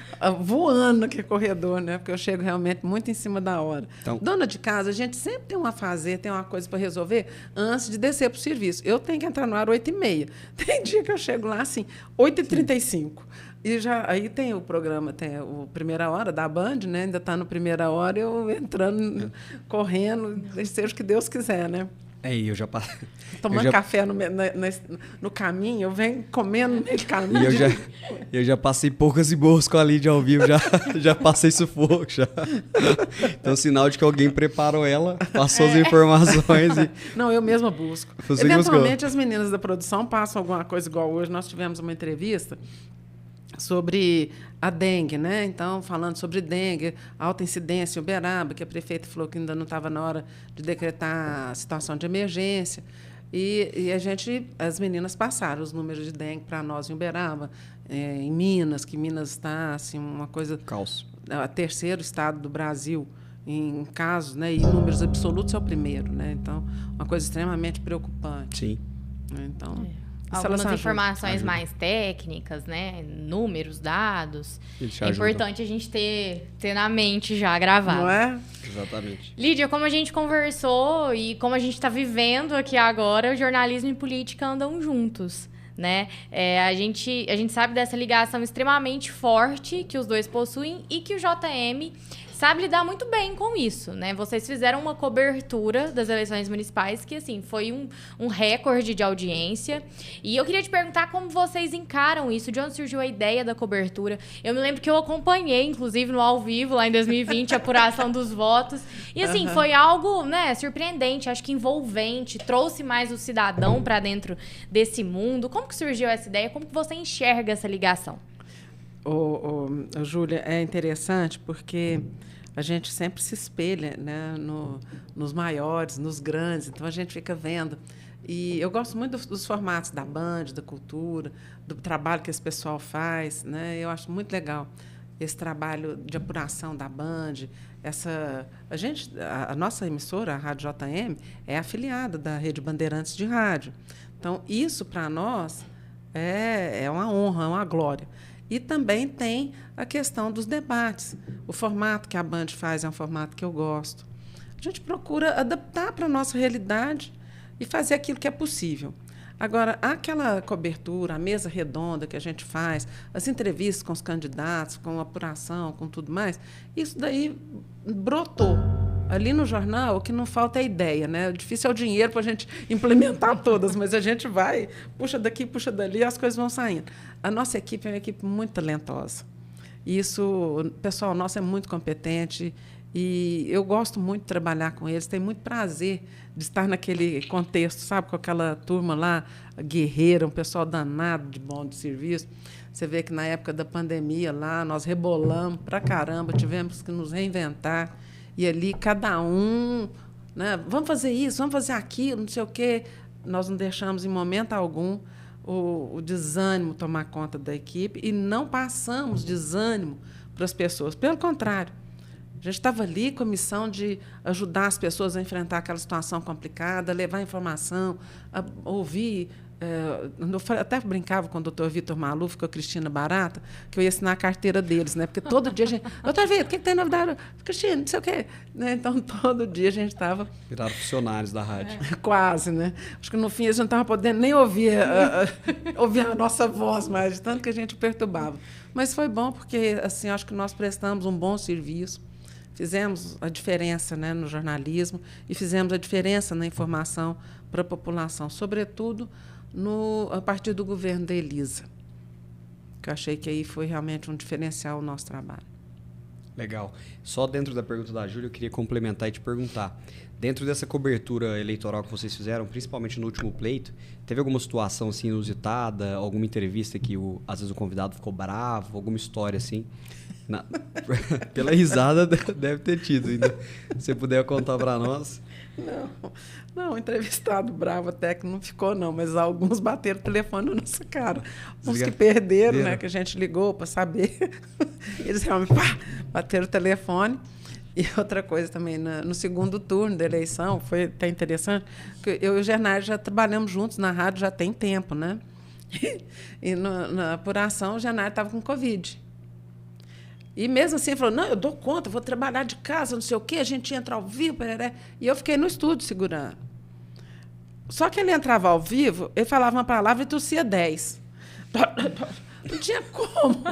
voando naquele corredor, né? Porque eu chego realmente muito em cima da hora. Então, dona de casa, a gente sempre tem uma coisa para resolver antes de descer para o serviço. Eu tenho que entrar no ar 8h30. Tem dia que eu chego lá, assim, 8h35. E aí tem o programa, tem o Primeira Hora da Band, né? Ainda está no Primeira Hora, eu entrando, correndo, seja o que Deus quiser, né? Eu já passei. Tomando café no caminho, eu venho comendo no meio do caminho. Eu já passei poucas e boas com a Lídia ao vivo, já passei sufoco. Já. Então, sinal de que alguém preparou ela, passou as informações. Não, eu mesma busco. Eventualmente, as meninas da produção passam alguma coisa igual hoje. Nós tivemos uma entrevista sobre a dengue, né? Então, falando sobre dengue, alta incidência em Uberaba, que a prefeita falou que ainda não estava na hora de decretar a situação de emergência. E as meninas passaram os números de dengue para nós em Uberaba, em Minas, que Minas está assim, uma coisa... Caos. O terceiro estado do Brasil em casos, né? E em números absolutos é o primeiro, né? Então, uma coisa extremamente preocupante. Sim. Então... Algumas informações mais técnicas, né? Números, dados. É importante a gente ter na mente já gravado. Não é? Exatamente. Lídia, como a gente conversou e como a gente está vivendo aqui agora, o jornalismo e política andam juntos, né? A gente sabe dessa ligação extremamente forte que os dois possuem e que o JM sabe lidar muito bem com isso, né? Vocês fizeram uma cobertura das eleições municipais que, assim, foi um recorde de audiência. E eu queria te perguntar como vocês encaram isso, de onde surgiu a ideia da cobertura. Eu me lembro que eu acompanhei, inclusive, no ao vivo, lá em 2020, a apuração dos votos. E, assim, foi algo, né, surpreendente, acho que envolvente, trouxe mais o cidadão para dentro desse mundo. Como que surgiu essa ideia? Como que você enxerga essa ligação? Júlia, é interessante porque a gente sempre se espelha, né, nos maiores, nos grandes, então a gente fica vendo. E eu gosto muito dos formatos da Band, da cultura, do trabalho que esse pessoal faz, né? Eu acho muito legal esse trabalho de apuração da Band. A nossa emissora, a Rádio JM, é afiliada da Rede Bandeirantes de Rádio. Então, isso, para nós, é uma honra, é uma glória. E também tem a questão dos debates. O formato que a Band faz é um formato que eu gosto. A gente procura adaptar para a nossa realidade e fazer aquilo que é possível. Agora, aquela cobertura, a mesa redonda que a gente faz, as entrevistas com os candidatos, com a apuração, com tudo mais, isso daí brotou. Ali no jornal, o que não falta é ideia, né? O difícil é o dinheiro para a gente implementar todas, mas a gente vai, puxa daqui, puxa dali, e as coisas vão saindo. A nossa equipe é uma equipe muito talentosa. O pessoal nosso é muito competente e eu gosto muito de trabalhar com eles. Tenho muito prazer de estar naquele contexto, sabe? Com aquela turma lá, guerreira, um pessoal danado, de bom de serviço. Você vê que na época da pandemia lá, nós rebolamos pra caramba, tivemos que nos reinventar. E ali, cada um, né, vamos fazer isso, vamos fazer aquilo, não sei o quê. Nós não deixamos, em momento algum, o desânimo tomar conta da equipe e não passamos desânimo para as pessoas. Pelo contrário, a gente estava ali com a missão de ajudar as pessoas a enfrentar aquela situação complicada, levar informação, a ouvir. Eu até brincava com o doutor Vitor Maluf, com a Cristina Barata, que eu ia assinar a carteira deles, né? Porque todo dia a gente... Doutor Vitor, o que tem novidade? Cristina, não sei o quê. Né? Então, todo dia a gente estava... Viraram funcionários da rádio. Quase, né? Acho que no fim a gente não estava podendo nem ouvir a nossa voz mais, de tanto que a gente perturbava. Mas foi bom porque, assim, acho que nós prestamos um bom serviço. fizemos a diferença, né, no jornalismo e fizemos a diferença na informação para a população, sobretudo a partir do governo da Elisa, que eu achei que aí foi realmente um diferencial o nosso trabalho. Legal. Só dentro da pergunta da Júlia, eu queria complementar e te perguntar. Dentro dessa cobertura eleitoral que vocês fizeram, principalmente no último pleito, teve alguma situação assim, inusitada, alguma entrevista que às vezes o convidado ficou bravo, alguma história assim? Pela risada deve ter tido ainda. Se você puder contar para nós. Não, entrevistado bravo até que não ficou, não, mas alguns bateram o telefone na nossa cara. Uns que perderam, né, que a gente ligou para saber. Eles realmente bateram o telefone. E outra coisa também, no segundo turno da eleição, foi até interessante, que eu e o Genário já trabalhamos juntos na rádio já tem tempo, né? E na apuração, o Genário estava com Covid. E mesmo assim, ele falou, não, eu dou conta, vou trabalhar de casa, não sei o quê, a gente entra ao vivo, pereré. E eu fiquei no estúdio segurando. Só que ele entrava ao vivo, ele falava uma palavra e tossia 10. Não tinha como.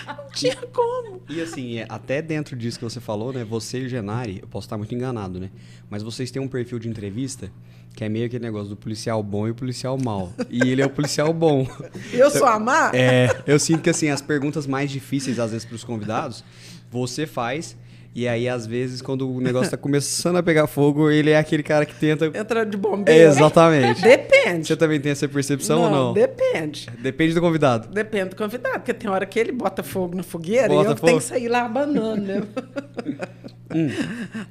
Não tinha como. E assim, até dentro disso que você falou, né? Você e o Genário, eu posso estar muito enganado, né? Mas vocês têm um perfil de entrevista que é meio aquele negócio do policial bom e o policial mau. E ele é o policial bom. Eu sou a má? Eu sinto que assim, as perguntas mais difíceis, às vezes, para os convidados, você faz. E aí, às vezes, quando o negócio está começando a pegar fogo, ele é aquele cara que tenta... Entra de bombeiro. Exatamente. Depende. Você também tem essa percepção ou não? Depende. Depende do convidado. Depende do convidado, porque tem hora que ele bota fogo na fogueira e eu tenho que sair lá abanando, né?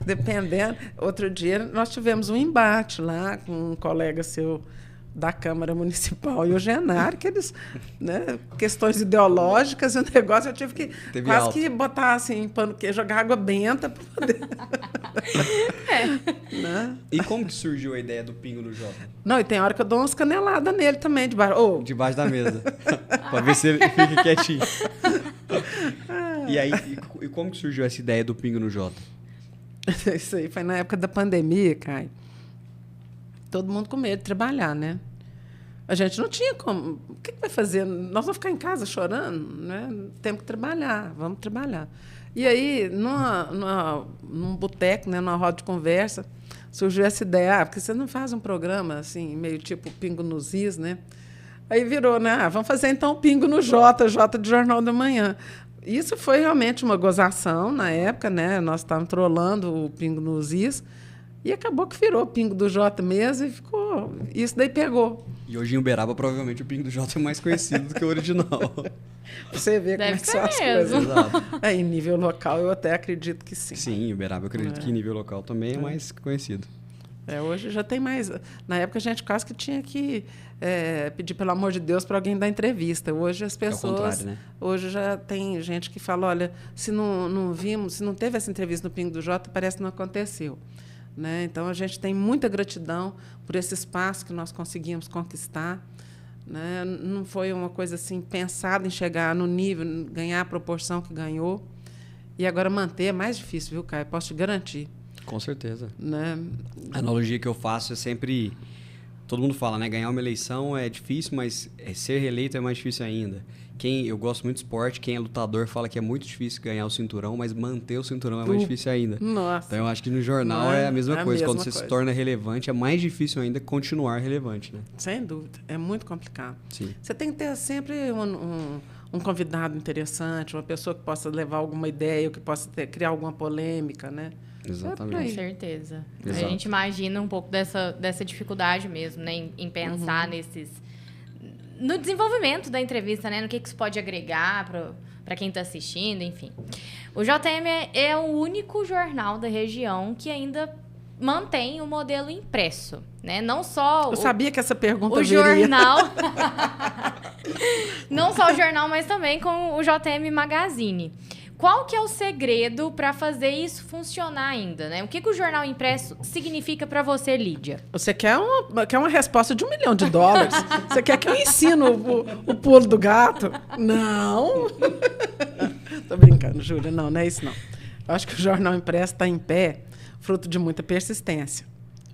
Dependendo. Outro dia, nós tivemos um embate lá com um colega seu da Câmara Municipal e o Genário, que eles, né, questões ideológicas e o negócio, eu tive que quase que botar assim, jogar água benta para poder... Né? E como que surgiu a ideia do Pingo no Jota? Não, e tem hora que eu dou umas caneladas nele também, debaixo da mesa, para ver se ele fica quietinho. E aí, e como que surgiu essa ideia do Pingo no Jota? Isso aí foi na época da pandemia, Caio. Todo mundo com medo de trabalhar, né? A gente não tinha como... O que vai fazer? Nós vamos ficar em casa chorando? Né? Temos que trabalhar, vamos trabalhar. E aí, num boteco, né, numa roda de conversa, surgiu essa ideia, porque você não faz um programa assim, meio tipo Pingo nos Is, né? Aí virou, né? Vamos fazer então o Pingo no Jota de Jornal da Manhã. Isso foi realmente uma gozação na época, né? Nós estávamos trolando o Pingo nos Is, e acabou que virou o Pingo do Jota mesmo e ficou... Isso daí pegou. E hoje em Uberaba, provavelmente, o Pingo do Jota é mais conhecido do que o original. Você vê como é que são as coisas. Exato. Em nível local, eu até acredito que sim. Sim, Uberaba, eu acredito que em nível local também é mais conhecido. Hoje já tem mais... Na época, a gente quase que tinha que pedir, pelo amor de Deus, para alguém dar entrevista. Hoje, as pessoas... É o contrário, né? Hoje já tem gente que fala, olha, se não vimos, se não teve essa entrevista no Pingo do Jota, parece que não aconteceu. Né? Então, a gente tem muita gratidão por esse espaço que nós conseguimos conquistar. Né? Não foi uma coisa assim pensada em chegar no nível, ganhar a proporção que ganhou. E agora manter é mais difícil, viu, Caio? Posso te garantir. Com certeza. Né? A analogia que eu faço é sempre... Todo mundo fala, né? Ganhar uma eleição é difícil, mas ser reeleito é mais difícil ainda. Eu gosto muito de esporte, quem é lutador fala que é muito difícil ganhar o cinturão, mas manter o cinturão é mais difícil ainda. Nossa. Então eu acho que no jornal é a mesma coisa. Quando você se torna relevante, é mais difícil ainda continuar relevante, né? Sem dúvida. É muito complicado. Sim. Você tem que ter sempre um convidado interessante, uma pessoa que possa levar alguma ideia, ou que possa criar alguma polêmica, né? Exatamente. Com certeza. Exato. A gente imagina um pouco dessa dificuldade mesmo, né? Em pensar no desenvolvimento da entrevista, né? No que isso pode agregar para quem está assistindo, enfim. O JM é o único jornal da região que ainda mantém o modelo impresso, né? Não só Eu sabia que essa pergunta viria. Jornal, não só o jornal, mas também com o JM Magazine. Qual que é o segredo para fazer isso funcionar ainda, né? O que o jornal impresso significa para você, Lídia? Você quer uma resposta de $1 milhão? Você quer que eu ensine o pulo do gato? Não. Tô brincando, Júlia. Não é isso, não. Eu acho que o jornal impresso está em pé fruto de muita persistência.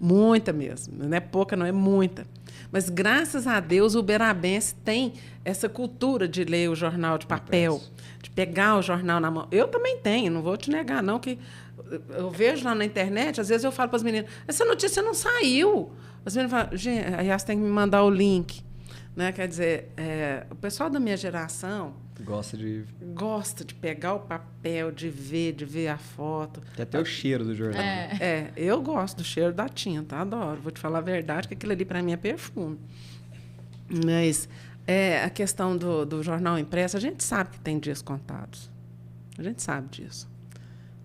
Muita mesmo. Não é pouca, não é muita. Mas, graças a Deus, o uberabense tem essa cultura de ler o jornal de papel, de pegar o jornal na mão. Eu também tenho, não vou te negar, não, que eu vejo lá na internet, às vezes eu falo para as meninas, essa notícia não saiu. As meninas falam, gente, aí elas têm que me mandar o link. Né? Quer dizer, o pessoal da minha geração gosta de pegar o papel, de ver a foto. Tem até o cheiro do jornal. Eu gosto do cheiro da tinta, adoro. Vou te falar a verdade, que aquilo ali para mim é perfume. Mas a questão do jornal impresso, a gente sabe que tem dias contados. A gente sabe disso.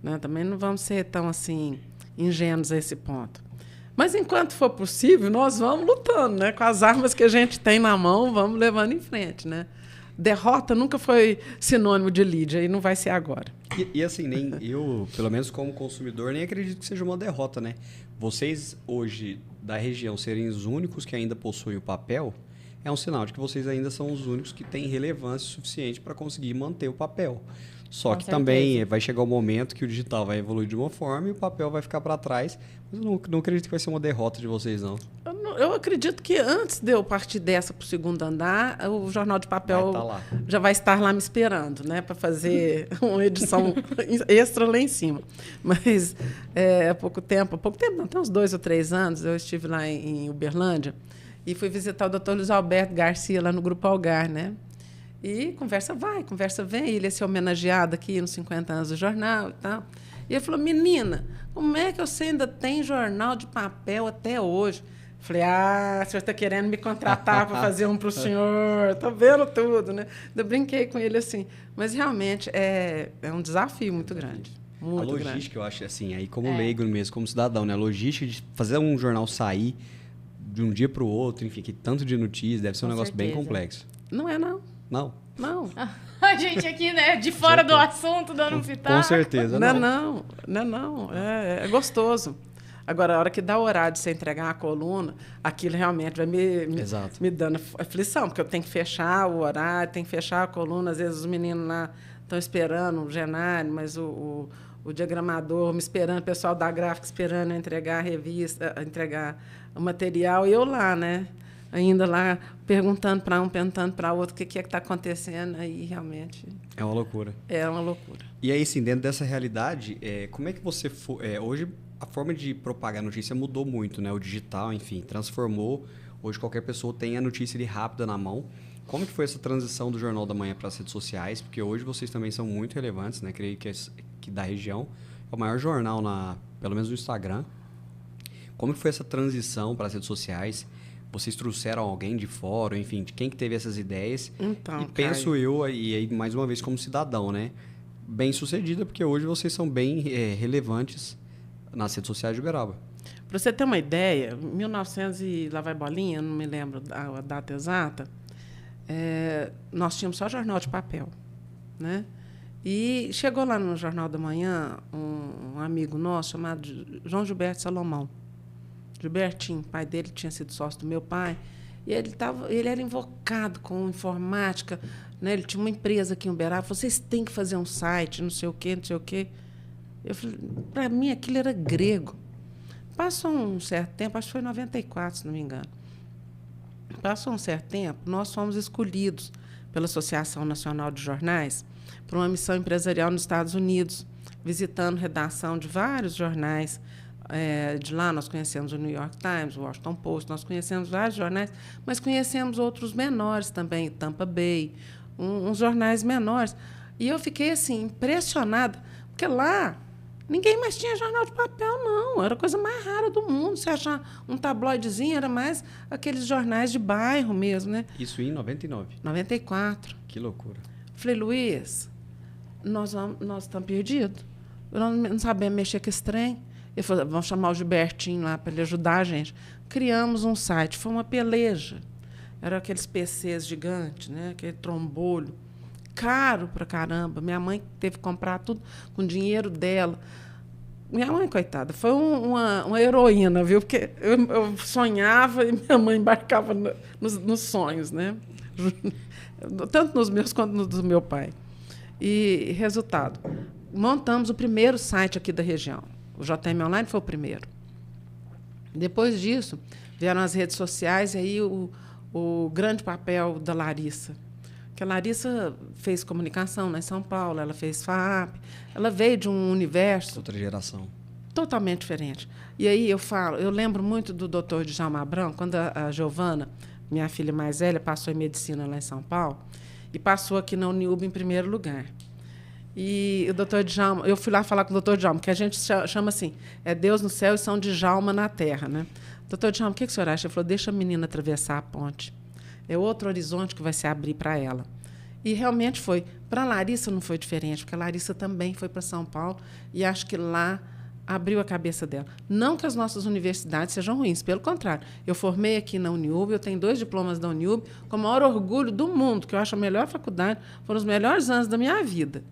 Né? Também não vamos ser tão assim ingênuos a esse ponto. Mas, enquanto for possível, nós vamos lutando, né? Com as armas que a gente tem na mão, vamos levando em frente, né? Derrota nunca foi sinônimo de Lídia e não vai ser agora. E assim, nem eu, pelo menos como consumidor, nem acredito que seja uma derrota, né? Vocês, hoje, da região, serem os únicos que ainda possuem o papel, é um sinal de que vocês ainda são os únicos que têm relevância suficiente para conseguir manter o papel. Só que também vai chegar o momento que o digital vai evoluir de uma forma e o papel vai ficar para trás. Mas eu não acredito que vai ser uma derrota de vocês, não. Eu acredito que antes de eu partir dessa para o segundo andar, o jornal de papel já vai estar lá me esperando, né, para fazer uma edição extra lá em cima. Mas há pouco tempo não, até uns 2 ou 3 anos, eu estive lá em Uberlândia e fui visitar o Dr. Luiz Alberto Garcia lá no Grupo Algar, né? E conversa vai, conversa vem. Ele ia ser homenageado aqui nos 50 anos do jornal e tal. E ele falou, menina, como é que você ainda tem jornal de papel até hoje? Falei, o senhor está querendo me contratar para fazer um para o senhor. Estou vendo tudo, né? Eu brinquei com ele assim. Mas, realmente, é um desafio muito grande. Muito a logística, grande. Eu acho, assim, aí como leigo mesmo, como cidadão, né? A logística de fazer um jornal sair de um dia para o outro, enfim, que tanto de notícias, deve ser um negócio bem complexo. Não é, não. Não? Não. A gente aqui, né, de fora do assunto, dando um pitaco. Com certeza, não. Não. É gostoso. Agora, a hora que dá o horário de você entregar a coluna, aquilo realmente vai me dando aflição, porque eu tenho que fechar o horário, tenho que fechar a coluna. Às vezes os meninos lá estão esperando o Genário, mas o diagramador me esperando, o pessoal da gráfica esperando eu entregar a revista, entregar o material, e eu lá, né? Ainda lá, perguntando para um, perguntando para outro o que é que está acontecendo, aí realmente... É uma loucura. É uma loucura. E aí, sim, dentro dessa realidade, como é que você... hoje, a forma de propagar a notícia mudou muito, né? O digital, enfim, transformou. Hoje, qualquer pessoa tem a notícia ali rápida na mão. Como que foi essa transição do Jornal da Manhã para as redes sociais? Porque hoje vocês também são muito relevantes, né? Creio que da região. É o maior jornal, pelo menos no Instagram. Como que foi essa transição para as redes sociais? Vocês trouxeram alguém de fora, enfim, de quem que teve essas ideias? Então, e penso eu, e aí mais uma vez como cidadão, né? Bem sucedida, porque hoje vocês são bem relevantes nas redes sociais de Uberaba. Para você ter uma ideia, 1900 e lá vai bolinha, não me lembro a data exata, nós tínhamos só jornal de papel, né? E chegou lá no Jornal da Manhã um amigo nosso chamado João Gilberto Salomão. Gilbertinho, pai dele tinha sido sócio do meu pai, e ele era invocado com informática, né? Ele tinha uma empresa aqui em Uberaba, vocês têm que fazer um site, não sei o quê. Eu falei, para mim aquilo era grego. Passou um certo tempo, acho que foi em 94, se não me engano. Passou um certo tempo, nós fomos escolhidos pela Associação Nacional de Jornais para uma missão empresarial nos Estados Unidos, visitando redação de vários jornais. De lá nós conhecemos o New York Times, o Washington Post, nós conhecemos vários jornais, mas conhecemos outros menores também, Tampa Bay, uns jornais menores. E eu fiquei assim, impressionada, porque lá ninguém mais tinha jornal de papel, não. Era a coisa mais rara do mundo. Você achar um tabloidezinho, era mais aqueles jornais de bairro mesmo, né? Isso em 99? 94. Que loucura. Falei, Luiz, nós estamos perdidos. Nós não sabemos mexer com esse trem. Ele falou, vamos chamar o Gilbertinho lá para ele ajudar a gente. Criamos um site, foi uma peleja. Eram aqueles PCs gigantes, né? Aquele trombolho. Caro pra caramba. Minha mãe teve que comprar tudo com dinheiro dela. Minha mãe, coitada, foi uma heroína, viu? Porque eu sonhava e minha mãe embarcava nos sonhos, né? Tanto nos meus quanto nos do meu pai. E, resultado, montamos o primeiro site aqui da região. O JM Online foi o primeiro. Depois disso, vieram as redes sociais e aí o grande papel da Larissa. Porque a Larissa fez comunicação, né, em São Paulo, ela fez FAP, ela veio de um universo... Outra geração. Totalmente diferente. E aí eu lembro muito do Dr. Djalma Abrão, quando a Giovana, minha filha mais velha, passou em medicina lá em São Paulo, e passou aqui na Uniub em primeiro lugar. E o Dr. Djalma, eu fui lá falar com o Dr. Djalma, que a gente chama assim, é Deus no céu e São Djalma na terra, né? Dr. Djalma, o que o senhor acha? Ele falou, deixa a menina atravessar a ponte. É outro horizonte que vai se abrir para ela. E realmente foi. Para a Larissa não foi diferente, porque a Larissa também foi para São Paulo e acho que lá abriu a cabeça dela. Não que as nossas universidades sejam ruins, pelo contrário. Eu formei aqui na Uniub, eu tenho 2 diplomas da Uniub, com o maior orgulho do mundo, que eu acho a melhor faculdade, foram os melhores anos da minha vida.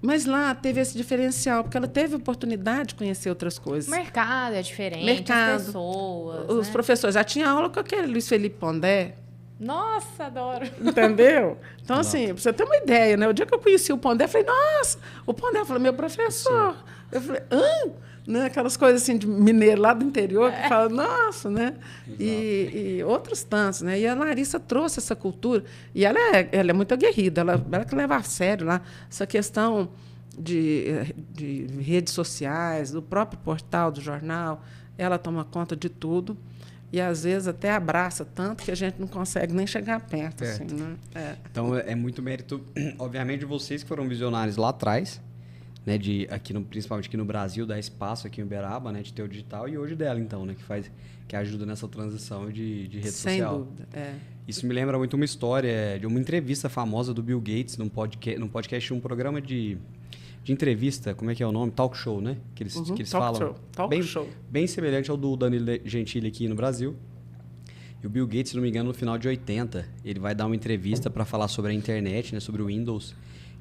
Mas lá teve esse diferencial, porque ela teve a oportunidade de conhecer outras coisas. O mercado é diferente, as pessoas. Os professores. Já tinha aula com aquele Luiz Felipe Pondé. Nossa, adoro. Entendeu? Então, assim, para você ter uma ideia, né? O dia que eu conheci o Pondé, eu falei, nossa, o Pondé falou, meu professor. Sim. Eu falei, né? Aquelas coisas assim de mineiro lá do interior, que fala, nossa, né? E outros tantos, né? E a Larissa trouxe essa cultura. E ela é muito aguerrida, ela que leva a sério lá essa questão de redes sociais, do próprio portal do jornal. Ela toma conta de tudo. E, às vezes, até abraça tanto que a gente não consegue nem chegar perto. Assim, né? Então, é muito mérito, obviamente, de vocês que foram visionários lá atrás, né, principalmente aqui no Brasil, dar espaço aqui em Uberaba, né, de ter o digital, e hoje dela, então, né, que ajuda nessa transição de rede social. Sem dúvida. Isso me lembra muito uma história de uma entrevista famosa do Bill Gates num podcast, um programa de entrevista, como é que é o nome? Talk show, né? Que eles falam. Talk show. Bem semelhante ao do Danilo Gentili aqui no Brasil. E o Bill Gates, se não me engano, no final de 80, ele vai dar uma entrevista para falar sobre a internet, né? Sobre o Windows.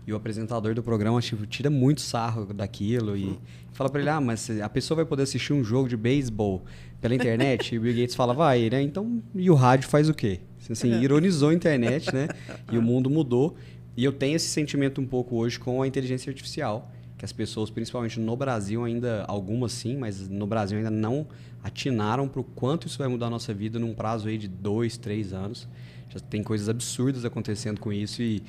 E o apresentador do programa tira muito sarro daquilo e fala para ele, mas a pessoa vai poder assistir um jogo de beisebol pela internet? E o Bill Gates fala, vai, né? Então, e o rádio faz o quê? Assim, ironizou a internet, né? E o mundo mudou. E eu tenho esse sentimento um pouco hoje com a inteligência artificial, que as pessoas, principalmente no Brasil, ainda, algumas sim, mas no Brasil ainda não atinaram para o quanto isso vai mudar a nossa vida num prazo aí de 2, 3 anos. Já tem coisas absurdas acontecendo com isso e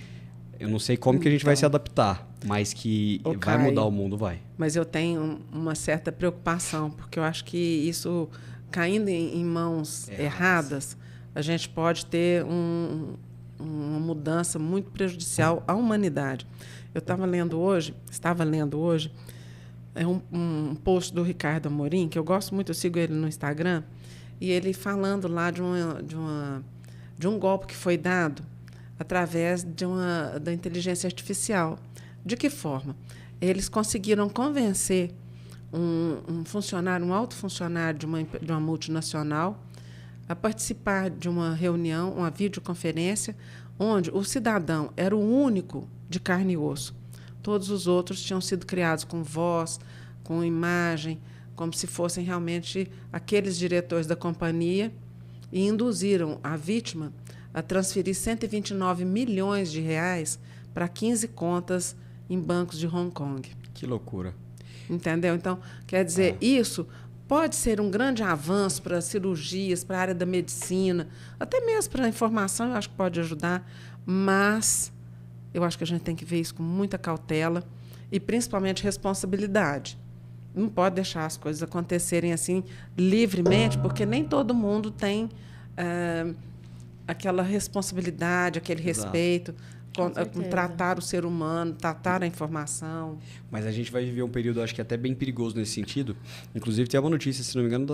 eu não sei como que a gente vai se adaptar, mas que vai mudar o mundo, vai. Mas eu tenho uma certa preocupação, porque eu acho que isso, caindo em mãos erradas, a gente pode ter uma mudança muito prejudicial à humanidade. Eu estava lendo hoje, um post do Ricardo Amorim, que eu gosto muito, eu sigo ele no Instagram, e ele falando lá de um golpe que foi dado através da inteligência artificial. De que forma? Eles conseguiram convencer um alto funcionário de uma multinacional a participar de uma reunião, uma videoconferência, onde o cidadão era o único de carne e osso. Todos os outros tinham sido criados com voz, com imagem, como se fossem realmente aqueles diretores da companhia, e induziram a vítima a transferir 129 milhões de reais para 15 contas em bancos de Hong Kong. Que loucura. Entendeu? Então, quer dizer, isso pode ser um grande avanço para cirurgias, para a área da medicina, até mesmo para a informação, eu acho que pode ajudar, mas eu acho que a gente tem que ver isso com muita cautela e, principalmente, responsabilidade. Não pode deixar as coisas acontecerem assim livremente, porque nem todo mundo tem aquela responsabilidade, aquele respeito com tratar o ser humano, tratar a informação. Mas a gente vai viver um período, acho que até bem perigoso nesse sentido. Inclusive, tem uma notícia, se não me engano,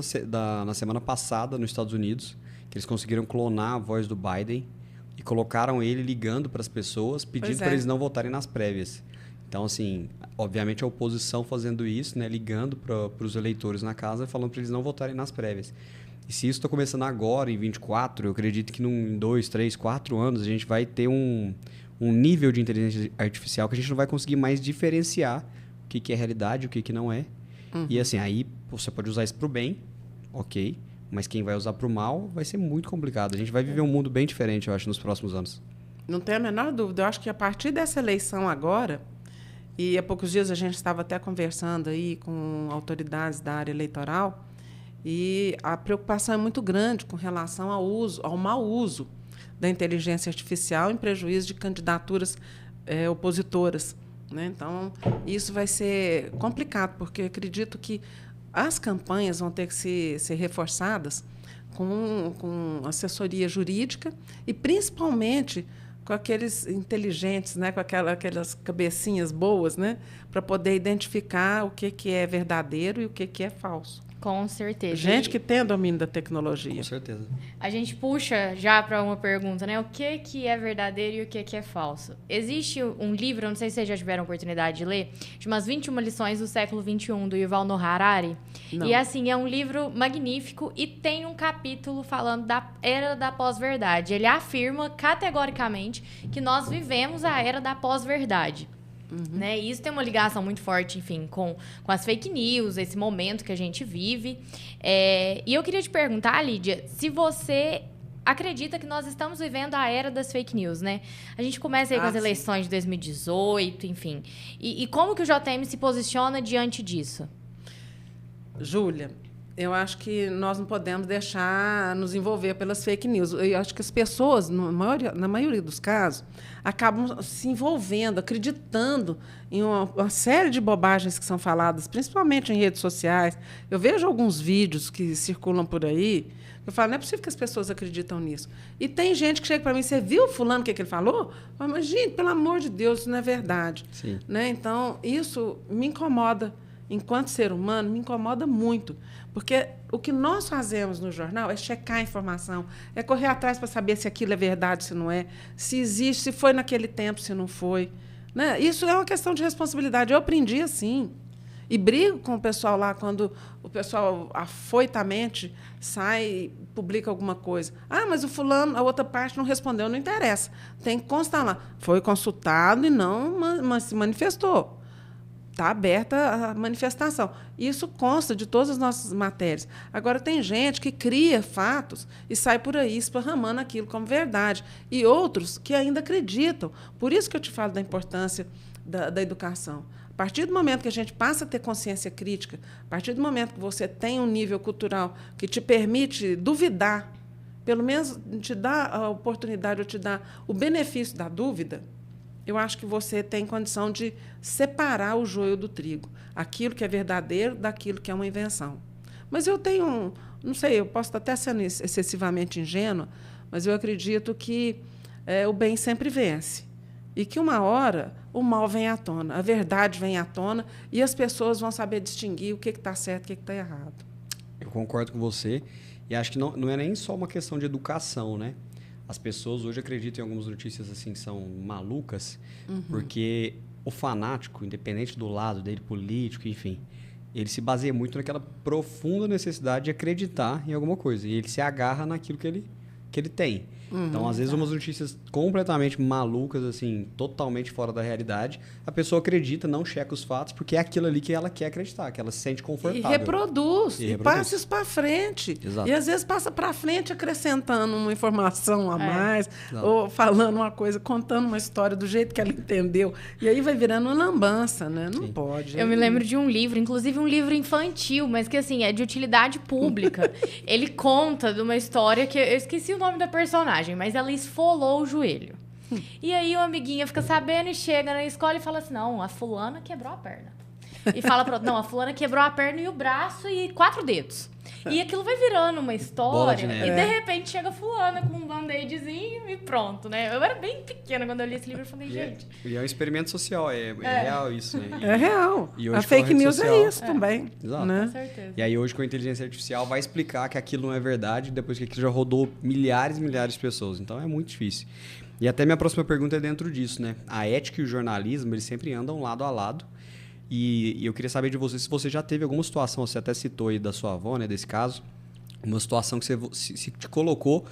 na semana passada, nos Estados Unidos, que eles conseguiram clonar a voz do Biden e colocaram ele ligando para as pessoas, pedindo para eles não votarem nas prévias. Então, assim, obviamente a oposição fazendo isso, né, ligando para os eleitores na casa, falando para eles não votarem nas prévias. E se isso está começando agora, em 24, eu acredito que em 2, 3, 4 anos a gente vai ter um nível de inteligência artificial que a gente não vai conseguir mais diferenciar o que é realidade, o que não é. E assim, aí você pode usar isso para o bem, ok, mas quem vai usar para o mal vai ser muito complicado. A gente vai viver um mundo bem diferente, eu acho, nos próximos anos. Não tenho a menor dúvida. Eu acho que a partir dessa eleição agora, e há poucos dias a gente estava até conversando aí com autoridades da área eleitoral, E a preocupação é muito grande com relação ao mau uso da inteligência artificial em prejuízo de candidaturas opositoras, né? Então, isso vai ser complicado, porque eu acredito que as campanhas vão ter que ser reforçadas com assessoria jurídica e, principalmente, com aqueles inteligentes, né, com aquelas cabecinhas boas, né, para poder identificar o que é verdadeiro e o que é falso. Com certeza. Gente que tem domínio da tecnologia. Com certeza. A gente puxa já para uma pergunta, né? O que é verdadeiro e o que é falso? Existe um livro, não sei se vocês já tiveram oportunidade de ler, de umas 21 lições do século XXI, do Yuval Noah Harari. Não. E, assim, é um livro magnífico e tem um capítulo falando da era da pós-verdade. Ele afirma categoricamente que nós vivemos a era da pós-verdade. Né? E isso tem uma ligação muito forte, enfim, com as fake news, esse momento que a gente vive. E eu queria te perguntar, Lídia, se você acredita que nós estamos vivendo a era das fake news, né? A gente começa aí com as eleições de 2018, enfim. E como que o JM se posiciona diante disso? Júlia, eu acho que nós não podemos deixar nos envolver pelas fake news. Eu acho que as pessoas, na maioria dos casos, acabam se envolvendo, acreditando em uma série de bobagens que são faladas, principalmente em redes sociais. Eu vejo alguns vídeos que circulam por aí, eu falo, não é possível que as pessoas acreditam nisso. E tem gente que chega para mim, você viu fulano o que ele falou? Eu falo, mas, gente, pelo amor de Deus, isso não é verdade. Sim. Né? Então, isso me incomoda. Enquanto ser humano, me incomoda muito. Porque o que nós fazemos no jornal é checar a informação, é correr atrás para saber se aquilo é verdade, se não é, se existe, se foi naquele tempo, se não foi. Né? Isso é uma questão de responsabilidade. Eu aprendi assim. E brigo com o pessoal lá quando o pessoal afoitamente sai e publica alguma coisa. Ah, mas o fulano, a outra parte não respondeu, não interessa. Tem que constar lá. Foi consultado e não se manifestou. Está aberta a manifestação. Isso consta de todas as nossas matérias. Agora, tem gente que cria fatos e sai por aí esparramando aquilo como verdade. E outros que ainda acreditam. Por isso que eu te falo da importância da educação. A partir do momento que a gente passa a ter consciência crítica, a partir do momento que você tem um nível cultural que te permite duvidar, pelo menos te dá a oportunidade ou te dá o benefício da dúvida, eu acho que você tem condição de separar o joio do trigo, aquilo que é verdadeiro daquilo que é uma invenção. Mas eu tenho, não sei, eu posso estar até sendo excessivamente ingênua, mas eu acredito que o bem sempre vence. E que uma hora o mal vem à tona, a verdade vem à tona e as pessoas vão saber distinguir o que está certo e o que está errado. Eu concordo com você e acho que não é nem só uma questão de educação, né? As pessoas hoje acreditam em algumas notícias assim que são malucas, porque o fanático, independente do lado dele, político, enfim, ele se baseia muito naquela profunda necessidade de acreditar em alguma coisa. E ele se agarra naquilo que ele tem. Então, às vezes, umas notícias completamente malucas, assim, totalmente fora da realidade, a pessoa acredita, não checa os fatos, porque é aquilo ali que ela quer acreditar, que ela se sente confortável. E reproduz. Passa isso para frente. Exato. E, às vezes, passa para frente acrescentando uma informação a mais, Exato. ou falando uma coisa, contando uma história do jeito que ela entendeu. E aí vai virando uma lambança, né? Não pode. Eu me lembro de um livro, inclusive um livro infantil, mas que, assim, é de utilidade pública. Ele conta de uma história que... Eu esqueci o nome da personagem, mas ela esfolou o joelho. E aí o amiguinho fica sabendo e chega na escola e fala assim, não, a fulana quebrou a perna. E fala pra outra, não, a fulana quebrou a perna e o braço e 4 dedos. E aquilo vai virando uma história e de repente chega a fulana com um band-aidzinho e pronto, né? Eu era bem pequena quando eu li esse livro e falei, gente... E é um experimento social, é real isso, né? É real. E hoje a fake news social, é isso também. Exato. Né? Com certeza. E aí hoje com a inteligência artificial vai explicar que aquilo não é verdade depois que aquilo já rodou milhares e milhares de pessoas. Então é muito difícil. E até minha próxima pergunta é dentro disso, né? A ética e o jornalismo, eles sempre andam lado a lado. E eu queria saber de você se você já teve alguma situação, você até citou aí da sua avó, né, desse caso, uma situação que você se te colocou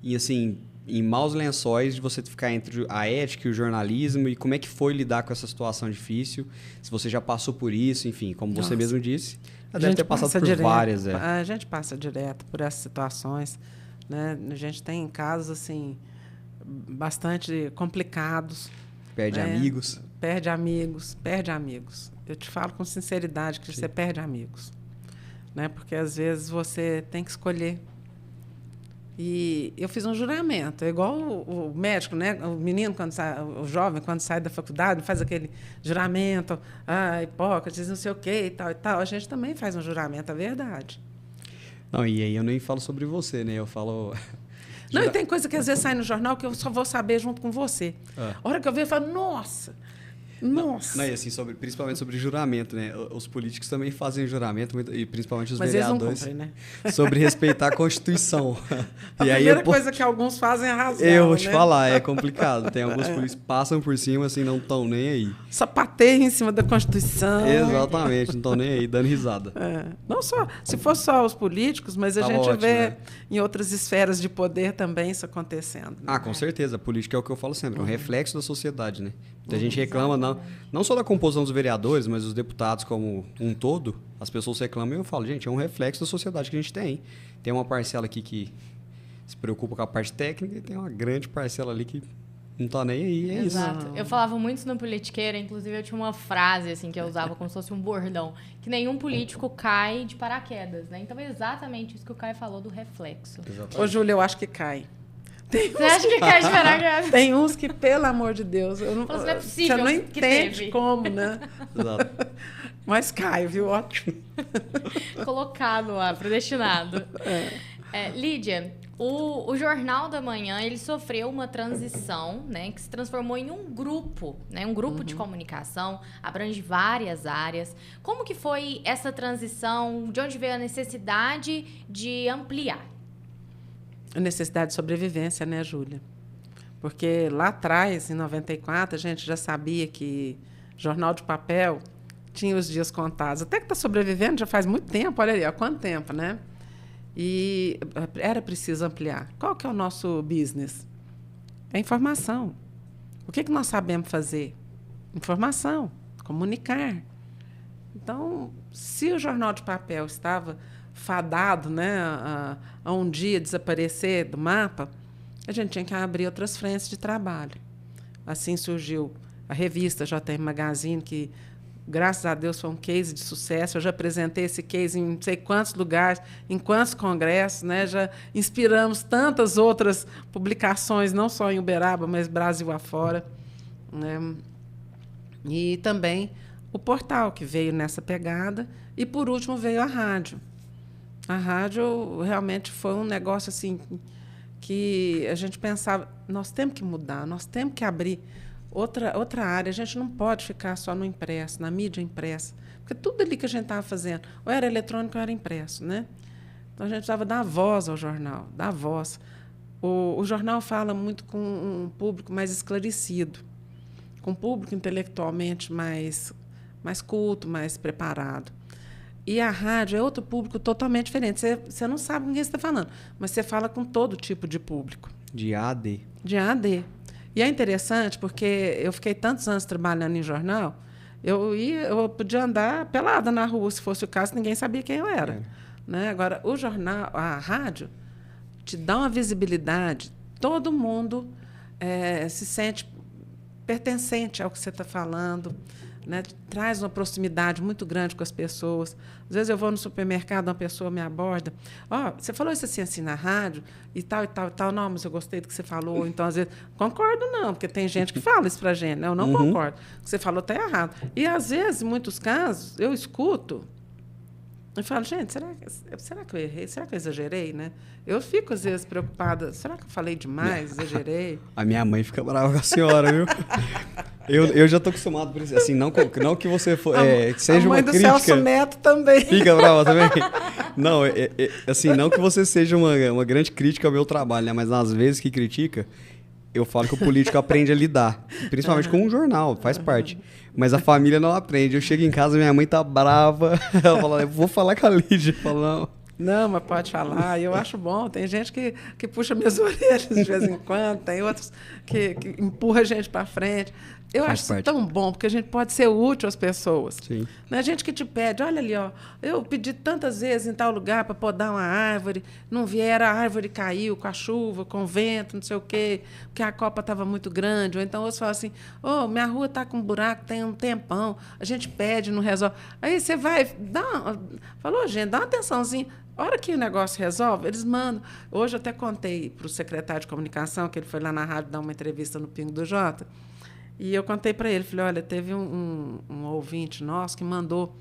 em, assim, em maus lençóis de você ficar entre a ética e o jornalismo e como é que foi lidar com essa situação difícil, se você já passou por isso, enfim, como você mesmo disse, já deve ter passado por várias. A gente passa direto por essas situações, né? A gente tem casos assim bastante complicados. Perde amigos. Perde amigos. Eu te falo com sinceridade que você perde amigos. né? Porque às vezes você tem que escolher. E eu fiz um juramento, é igual o médico, né? O menino, quando sai, o jovem, quando sai da faculdade, faz aquele juramento, Hipócrates, não sei o quê e tal e tal. A gente também faz um juramento, é verdade. Não, e aí eu nem falo sobre você, né? Eu falo... Não, e tem coisa que às vezes sai no jornal que eu só vou saber junto com você. A hora que eu ver, eu falo, nossa! Não, e assim, principalmente sobre juramento, né? Os políticos também fazem juramento, e principalmente os vereadores, eles não cumprem, né? sobre respeitar a Constituição. A primeira coisa que alguns fazem é rasgar, eu vou te né? falar, é complicado. Tem alguns políticos que passam por cima, assim, não estão nem aí. Sapateiam em cima da Constituição. Exatamente, não estão nem aí, dando risada. Não só, se for só os políticos, mas a gente ótimo, vê né? em outras esferas de poder também isso acontecendo. Ah, com certeza. A política é o que eu falo sempre, é um reflexo da sociedade, né? Muita gente reclama, não só da composição dos vereadores, mas dos deputados como um todo. As pessoas reclamam e eu falo, gente, é um reflexo da sociedade que a gente tem. Tem uma parcela aqui que se preocupa com a parte técnica e tem uma grande parcela ali que não tá nem aí, é Exato. isso. Eu falava muito isso no Politiqueira, inclusive eu tinha uma frase assim que eu usava como se fosse um bordão, que nenhum político cai de paraquedas, né? Então é exatamente isso que o Caio falou do reflexo. Exatamente. Ô, Júlia, eu acho que cai. Você acha que cai de paraquedas? Tem uns que, pelo amor de Deus, eu não, Não é possível você não que entende teve. como, né? Exato. Mas cai, viu? Ótimo. Colocado lá, predestinado. Lídia, o Jornal da Manhã, ele sofreu uma transição, né, que se transformou em um grupo, né, um grupo de comunicação, abrange várias áreas. Como que foi essa transição? De onde veio a necessidade de ampliar? A necessidade de sobrevivência, né, Júlia? Porque lá atrás, em 94, a gente já sabia que jornal de papel tinha os dias contados. Até que está sobrevivendo já faz muito tempo, olha ali, há quanto tempo, né? E era preciso ampliar. Qual que é o nosso business? É informação. O que nós sabemos fazer? Informação, comunicar. Então, se o jornal de papel estava fadado, né, a um dia desaparecer do mapa, a gente tinha que abrir outras frentes de trabalho. Assim surgiu a revista JM Magazine, que, graças a Deus, foi um case de sucesso. Eu já apresentei esse case em não sei quantos lugares, em quantos congressos, né? Já inspiramos tantas outras publicações, não só em Uberaba, mas Brasil afora, né? E também o portal, que veio nessa pegada. E, por último, veio a rádio. A rádio realmente foi um negócio assim que a gente pensava, nós temos que mudar, nós temos que abrir outra área. A gente não pode ficar só no impresso, na mídia impressa, porque tudo ali que a gente estava fazendo, ou era eletrônico ou era impresso, né? Então a gente precisava dar voz ao jornal, dar voz. O jornal fala muito com um público mais esclarecido, com um público intelectualmente mais culto, mais preparado. E a rádio é outro público totalmente diferente. Você não sabe com quem você está falando, mas você fala com todo tipo de público. De AD. De AD. E é interessante porque eu fiquei tantos anos trabalhando em jornal, eu podia andar pelada na rua, se fosse o caso, ninguém sabia quem eu era. Né? Agora, o jornal, a rádio, te dá uma visibilidade, todo mundo se sente pertencente ao que você está falando. Né? Traz uma proximidade muito grande com as pessoas. Às vezes eu vou no supermercado, uma pessoa me aborda. Você falou isso assim na rádio, e tal, e tal, e tal. Não, mas eu gostei do que você falou. Então, às vezes, concordo não, porque tem gente que fala isso pra gente. Né? Eu não concordo. O que você falou está errado. E, às vezes, em muitos casos, eu escuto e falo, gente, será que eu errei? Será que eu exagerei? Né? Eu fico, às vezes, preocupada. Será que eu falei demais? Exagerei? A minha mãe fica brava com a senhora, viu? Eu já estou acostumado por isso. Assim, não que você seja uma crítica. A mãe do Celso Neto também. Fica brava também? Não, assim, não que você seja uma grande crítica ao meu trabalho, né? Mas às vezes que critica, eu falo que o político aprende a lidar. Principalmente com um jornal, faz parte. Mas a família não aprende. Eu chego em casa, minha mãe tá brava. Ela fala, eu vou falar com a Lídia. Eu falo, não. Não, mas pode falar. Eu acho bom. Tem gente que puxa minhas orelhas de vez em quando. Tem outros que empurra a gente para frente. Eu acho isso tão bom, porque a gente pode ser útil às pessoas. Sim. Não é a gente que te pede, olha ali, ó, eu pedi tantas vezes em tal lugar para podar uma árvore, não vieram, a árvore caiu com a chuva, com o vento, não sei o quê, porque a copa estava muito grande. Ou então outros falam assim, minha rua está com um buraco, tem um tempão, a gente pede, não resolve. Aí você vai, falou, gente, dá uma atençãozinha. A hora que o negócio resolve, eles mandam. Hoje eu até contei para o secretário de comunicação, que ele foi lá na rádio dar uma entrevista no Pingo do Jota, e eu contei para ele, falei, olha, teve um ouvinte nosso que mandou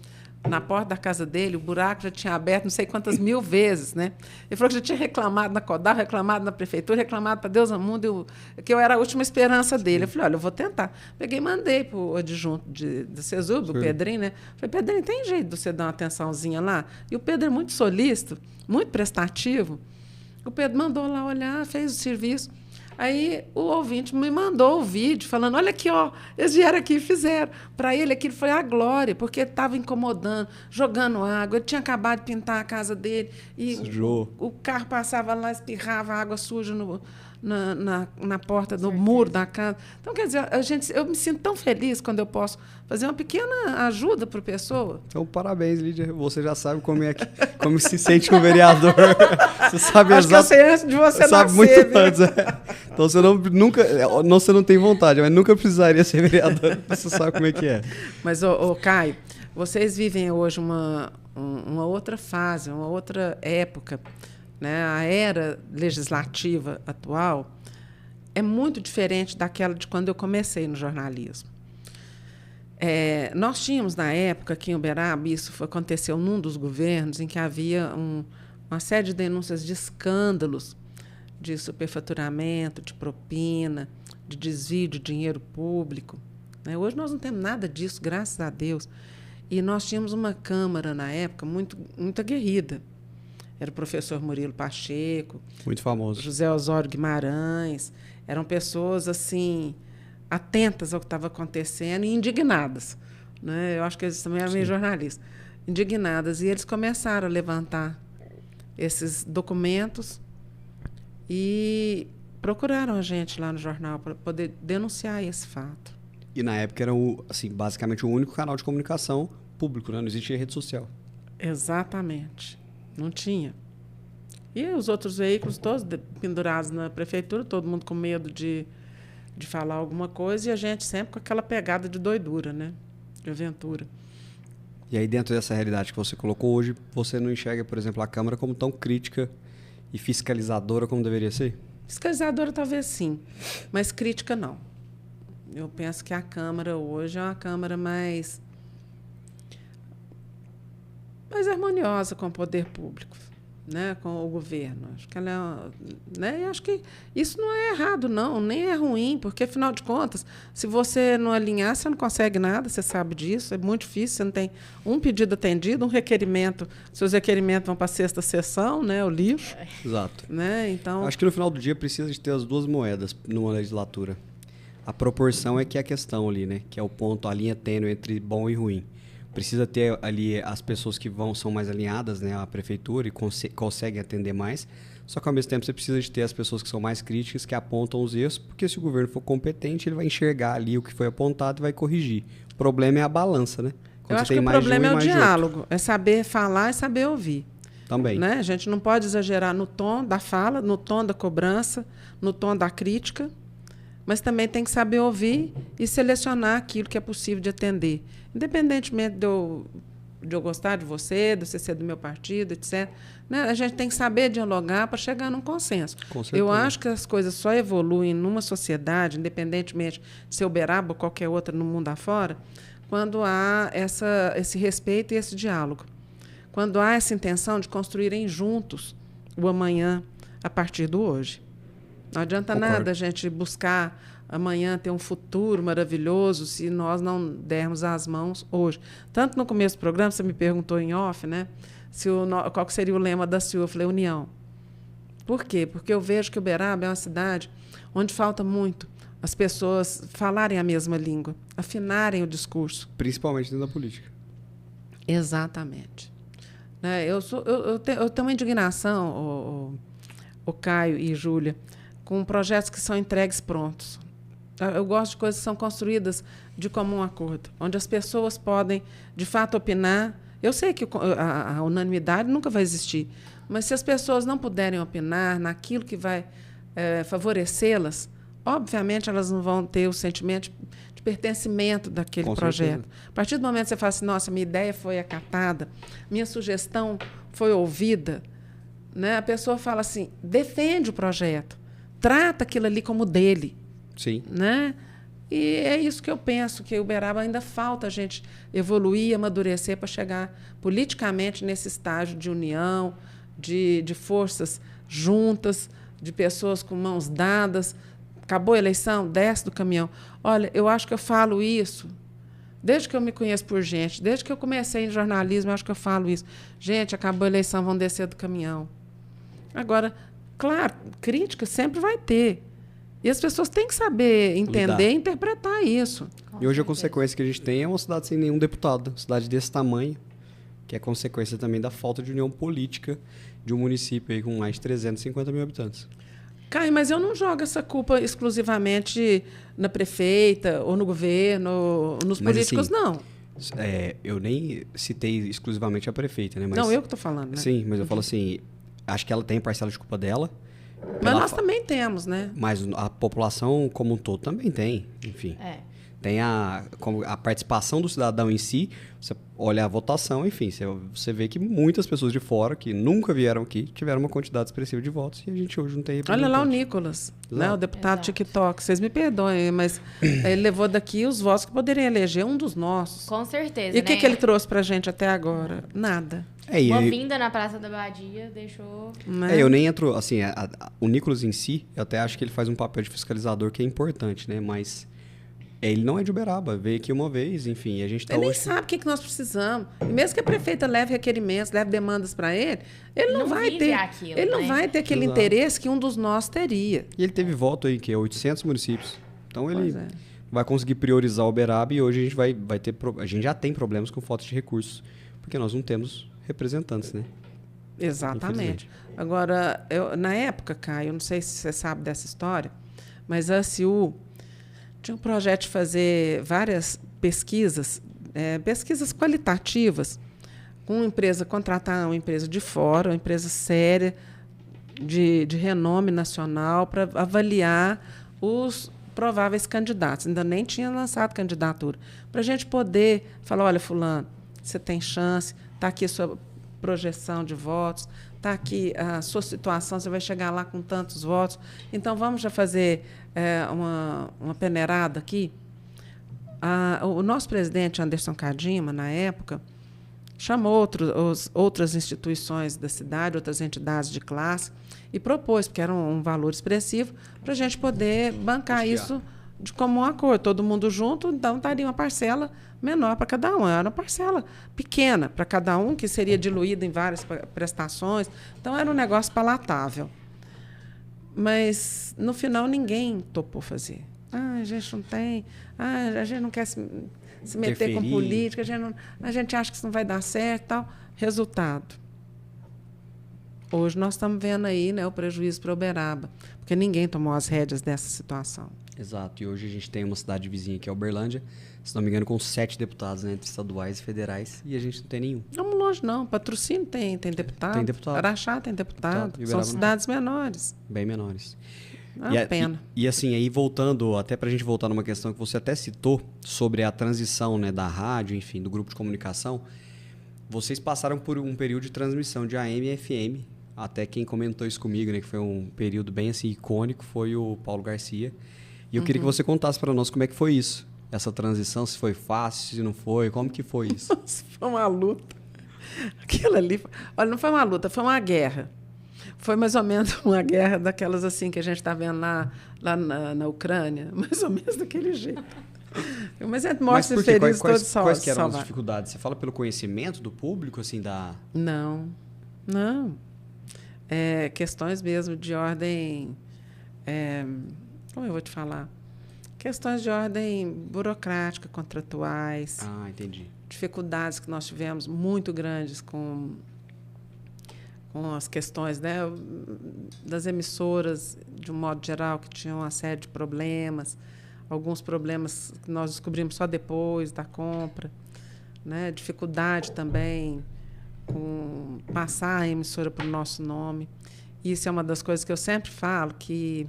na porta da casa dele, o buraco já tinha aberto não sei quantas mil vezes, né? Ele falou que já tinha reclamado na Codal, reclamado na prefeitura, reclamado para Deus ao mundo, que eu era a última esperança dele. Eu falei, olha, eu vou tentar. Peguei e mandei para o adjunto da CESUB, o Pedrinho, né? Falei, Pedrinho, tem jeito de você dar uma atençãozinha lá? E o Pedro é muito solícito, muito prestativo. O Pedro mandou lá olhar, fez o serviço. Aí o ouvinte me mandou o vídeo falando, olha aqui, ó, eles vieram aqui e fizeram. Para ele aquilo foi a glória, porque estava incomodando, jogando água. Ele tinha acabado de pintar a casa dele e o carro passava lá, espirrava água suja na porta, no muro da casa. Então, quer dizer, eu me sinto tão feliz quando eu posso fazer uma pequena ajuda para a pessoa. Então, parabéns, Lídia. Você já sabe como se sente com o vereador. Você sabe Acho que eu sei antes de você sabe nascer, muito viu? antes. Então, você não tem vontade, mas nunca precisaria ser vereador. Você sabe como é que é. Mas, Caio, vocês vivem hoje uma outra fase, uma outra época. Né? A era legislativa atual é muito diferente daquela de quando eu comecei no jornalismo. Nós tínhamos, na época, aqui em Uberaba, isso aconteceu num dos governos, em que havia uma série de denúncias de escândalos de superfaturamento, de propina, de desvio de dinheiro público. Né? Hoje nós não temos nada disso, graças a Deus. E nós tínhamos uma Câmara, na época, muito aguerrida. Era o professor Murilo Pacheco, muito famoso, José Osório Guimarães. Eram pessoas assim atentas ao que estava acontecendo e indignadas. Né? Eu acho que eles também eram meio jornalistas. Indignadas. E eles começaram a levantar esses documentos e procuraram a gente lá no jornal para poder denunciar esse fato. E na época era basicamente o único canal de comunicação público, né? Não existia rede social. Exatamente. Não tinha. E os outros veículos todos pendurados na prefeitura, todo mundo com medo de falar alguma coisa, e a gente sempre com aquela pegada de doidura, né? De aventura. E aí, dentro dessa realidade que você colocou hoje, você não enxerga, por exemplo, a Câmara como tão crítica e fiscalizadora como deveria ser? Fiscalizadora talvez sim, mas crítica não. Eu penso que a Câmara hoje é uma Câmara mais harmoniosa com o poder público, né, com o governo. Acho que ela né, e acho que isso não é errado, não, nem é ruim, porque, afinal de contas, se você não alinhar, você não consegue nada, você sabe disso, é muito difícil, você não tem um pedido atendido, um requerimento, seus requerimentos vão para a sexta sessão, né, o lixo. Exato. Né, então... Acho que no final do dia precisa de ter as duas moedas numa legislatura. A proporção é que é a questão ali, né, que é o ponto, a linha tênue entre bom e ruim. Precisa ter ali as pessoas que são mais alinhadas, né, à prefeitura e conseguem atender mais. Só que, ao mesmo tempo, você precisa de ter as pessoas que são mais críticas, que apontam os erros, porque se o governo for competente, ele vai enxergar ali o que foi apontado e vai corrigir. O problema é a balança, né? Eu acho que o problema é o diálogo, é saber falar e saber ouvir. Também. Né? A gente não pode exagerar no tom da fala, no tom da cobrança, no tom da crítica, mas também tem que saber ouvir e selecionar aquilo que é possível de atender. Independentemente de eu gostar de você ser do meu partido, etc. Né? A gente tem que saber dialogar para chegar num consenso. Eu acho que as coisas só evoluem numa sociedade, independentemente de ser Uberaba ou qualquer outra no mundo afora, quando há esse respeito e esse diálogo. Quando há essa intenção de construírem juntos o amanhã a partir do hoje. Não adianta nada a gente buscar amanhã ter um futuro maravilhoso se nós não dermos as mãos hoje. Tanto no começo do programa, você me perguntou em off, né, qual seria o lema da CIU. Eu falei, união. Por quê? Porque eu vejo que Uberaba é uma cidade onde falta muito as pessoas falarem a mesma língua, afinarem o discurso. Principalmente dentro da política. Exatamente. Né, eu tenho uma indignação, o Caio e Júlia, com projetos que são entregues prontos. Eu gosto de coisas que são construídas de comum acordo, onde as pessoas podem, de fato, opinar. Eu sei que a unanimidade nunca vai existir, mas se as pessoas não puderem opinar naquilo que vai favorecê-las, obviamente elas não vão ter o sentimento de pertencimento daquele projeto. A partir do momento que você fala assim, nossa, minha ideia foi acatada, minha sugestão foi ouvida, né? A pessoa fala assim, defende o projeto, trata aquilo ali como dele. Sim. Né? E é isso que eu penso, que Uberaba ainda falta a gente evoluir, amadurecer para chegar politicamente nesse estágio de união, de forças juntas, de pessoas com mãos dadas. Acabou a eleição, desce do caminhão. Olha, eu acho que eu falo isso desde que eu me conheço por gente, desde que eu comecei em jornalismo, eu acho que eu falo isso. Gente, acabou a eleição, vão descer do caminhão. Agora, claro, crítica sempre vai ter. E as pessoas têm que saber entender e interpretar isso. E hoje a consequência que a gente tem é uma cidade sem nenhum deputado, uma cidade desse tamanho, que é consequência também da falta de união política de um município aí com mais de 350 mil habitantes. Caio, mas eu não jogo essa culpa exclusivamente na prefeita ou no governo, nos políticos, assim, não. Eu nem citei exclusivamente a prefeita, né? Mas, não, eu que estou falando, né? Sim, mas eu falo assim, acho que ela tem parcela de culpa dela. Mas nós também temos, né? Mas a população como um todo também tem, enfim. Tem a participação do cidadão em si, você olha a votação, enfim, você vê que muitas pessoas de fora, que nunca vieram aqui, tiveram uma quantidade expressiva de votos e a gente hoje não tem representante. Olha lá o Nicolas, né, o deputado TikTok. Vocês me perdoem, mas ele levou daqui os votos que poderiam eleger um dos nossos. Com certeza, E o que ele trouxe pra gente até agora? Nada. Uma vinda na Praça da Badia deixou... Eu nem entro, assim, o Nicolas em si, eu até acho que ele faz um papel de fiscalizador que é importante, né, mas... Ele não é de Uberaba, veio aqui uma vez, enfim, a gente tá ele hoje... nem sabe o que nós precisamos. E mesmo que a prefeita leve requerimentos, leve demandas para ele não vai ter aquilo, ele não vai ter aquele interesse que um dos nós teria. E ele teve voto aí, que é 800 municípios. Então ele vai conseguir priorizar Uberaba e hoje a gente vai ter... A gente já tem problemas com falta de recursos, porque nós não temos representantes, né? Exatamente. Agora, na época, Caio, eu não sei se você sabe dessa história, mas a ACU tinha um projeto de fazer várias pesquisas, pesquisas qualitativas, com uma empresa, contratar uma empresa de fora, uma empresa séria, de renome nacional, para avaliar os prováveis candidatos. Ainda nem tinha lançado candidatura. Para a gente poder falar, olha, fulano, você tem chance, está aqui a sua projeção de votos, está aqui a sua situação, você vai chegar lá com tantos votos. Então, vamos já fazer uma peneirada aqui. O nosso presidente, Anderson Cadima, na época, chamou outras instituições da cidade, outras entidades de classe, e propôs, porque era um valor expressivo, para a gente poder bancar isso de comum acordo. Todo mundo junto, então daria uma parcela menor para cada um. Era uma parcela pequena para cada um, que seria diluída em várias prestações. Então, era um negócio palatável. Mas, no final, ninguém topou fazer. A gente não tem... a gente não quer se meter com política, a gente acha que isso não vai dar certo e tal. Resultado. Hoje nós estamos vendo aí, né, o prejuízo para Uberaba, porque ninguém tomou as rédeas dessa situação. Exato, e hoje a gente tem uma cidade vizinha que é Uberlândia, se não me engano, com 7 deputados, né, entre estaduais e federais, e a gente não tem nenhum. Vamos longe, não. Patrocínio tem deputado. Tem deputado. Araxá tem deputado. São cidades menores. Bem menores. Pena. E assim, aí voltando, até para a gente voltar numa questão que você até citou, sobre a transição, né, da rádio, enfim, do grupo de comunicação, vocês passaram por um período de transmissão de AM e FM, até quem comentou isso comigo, né, que foi um período bem assim icônico, foi o Paulo Garcia. E eu queria que você contasse para nós como é que foi isso, essa transição, se foi fácil, se não foi, como que foi isso? Foi uma luta. Aquilo ali, olha, não foi uma luta, foi uma guerra. Foi mais ou menos uma guerra daquelas assim que a gente está vendo lá na Ucrânia, mais ou menos daquele jeito. Mas é mortos e feridos todos salvos. Quais que eram as dificuldades? Você fala pelo conhecimento do público, assim, da... Não. Questões mesmo de ordem... como eu vou te falar? Questões de ordem burocrática, contratuais. Ah, entendi. Dificuldades que nós tivemos muito grandes com as questões, né, das emissoras, de um modo geral, que tinham uma série de problemas. alguns problemas que nós descobrimos só depois da compra, né? Dificuldade também com passar a emissora para o nosso nome. Isso é uma das coisas que eu sempre falo, que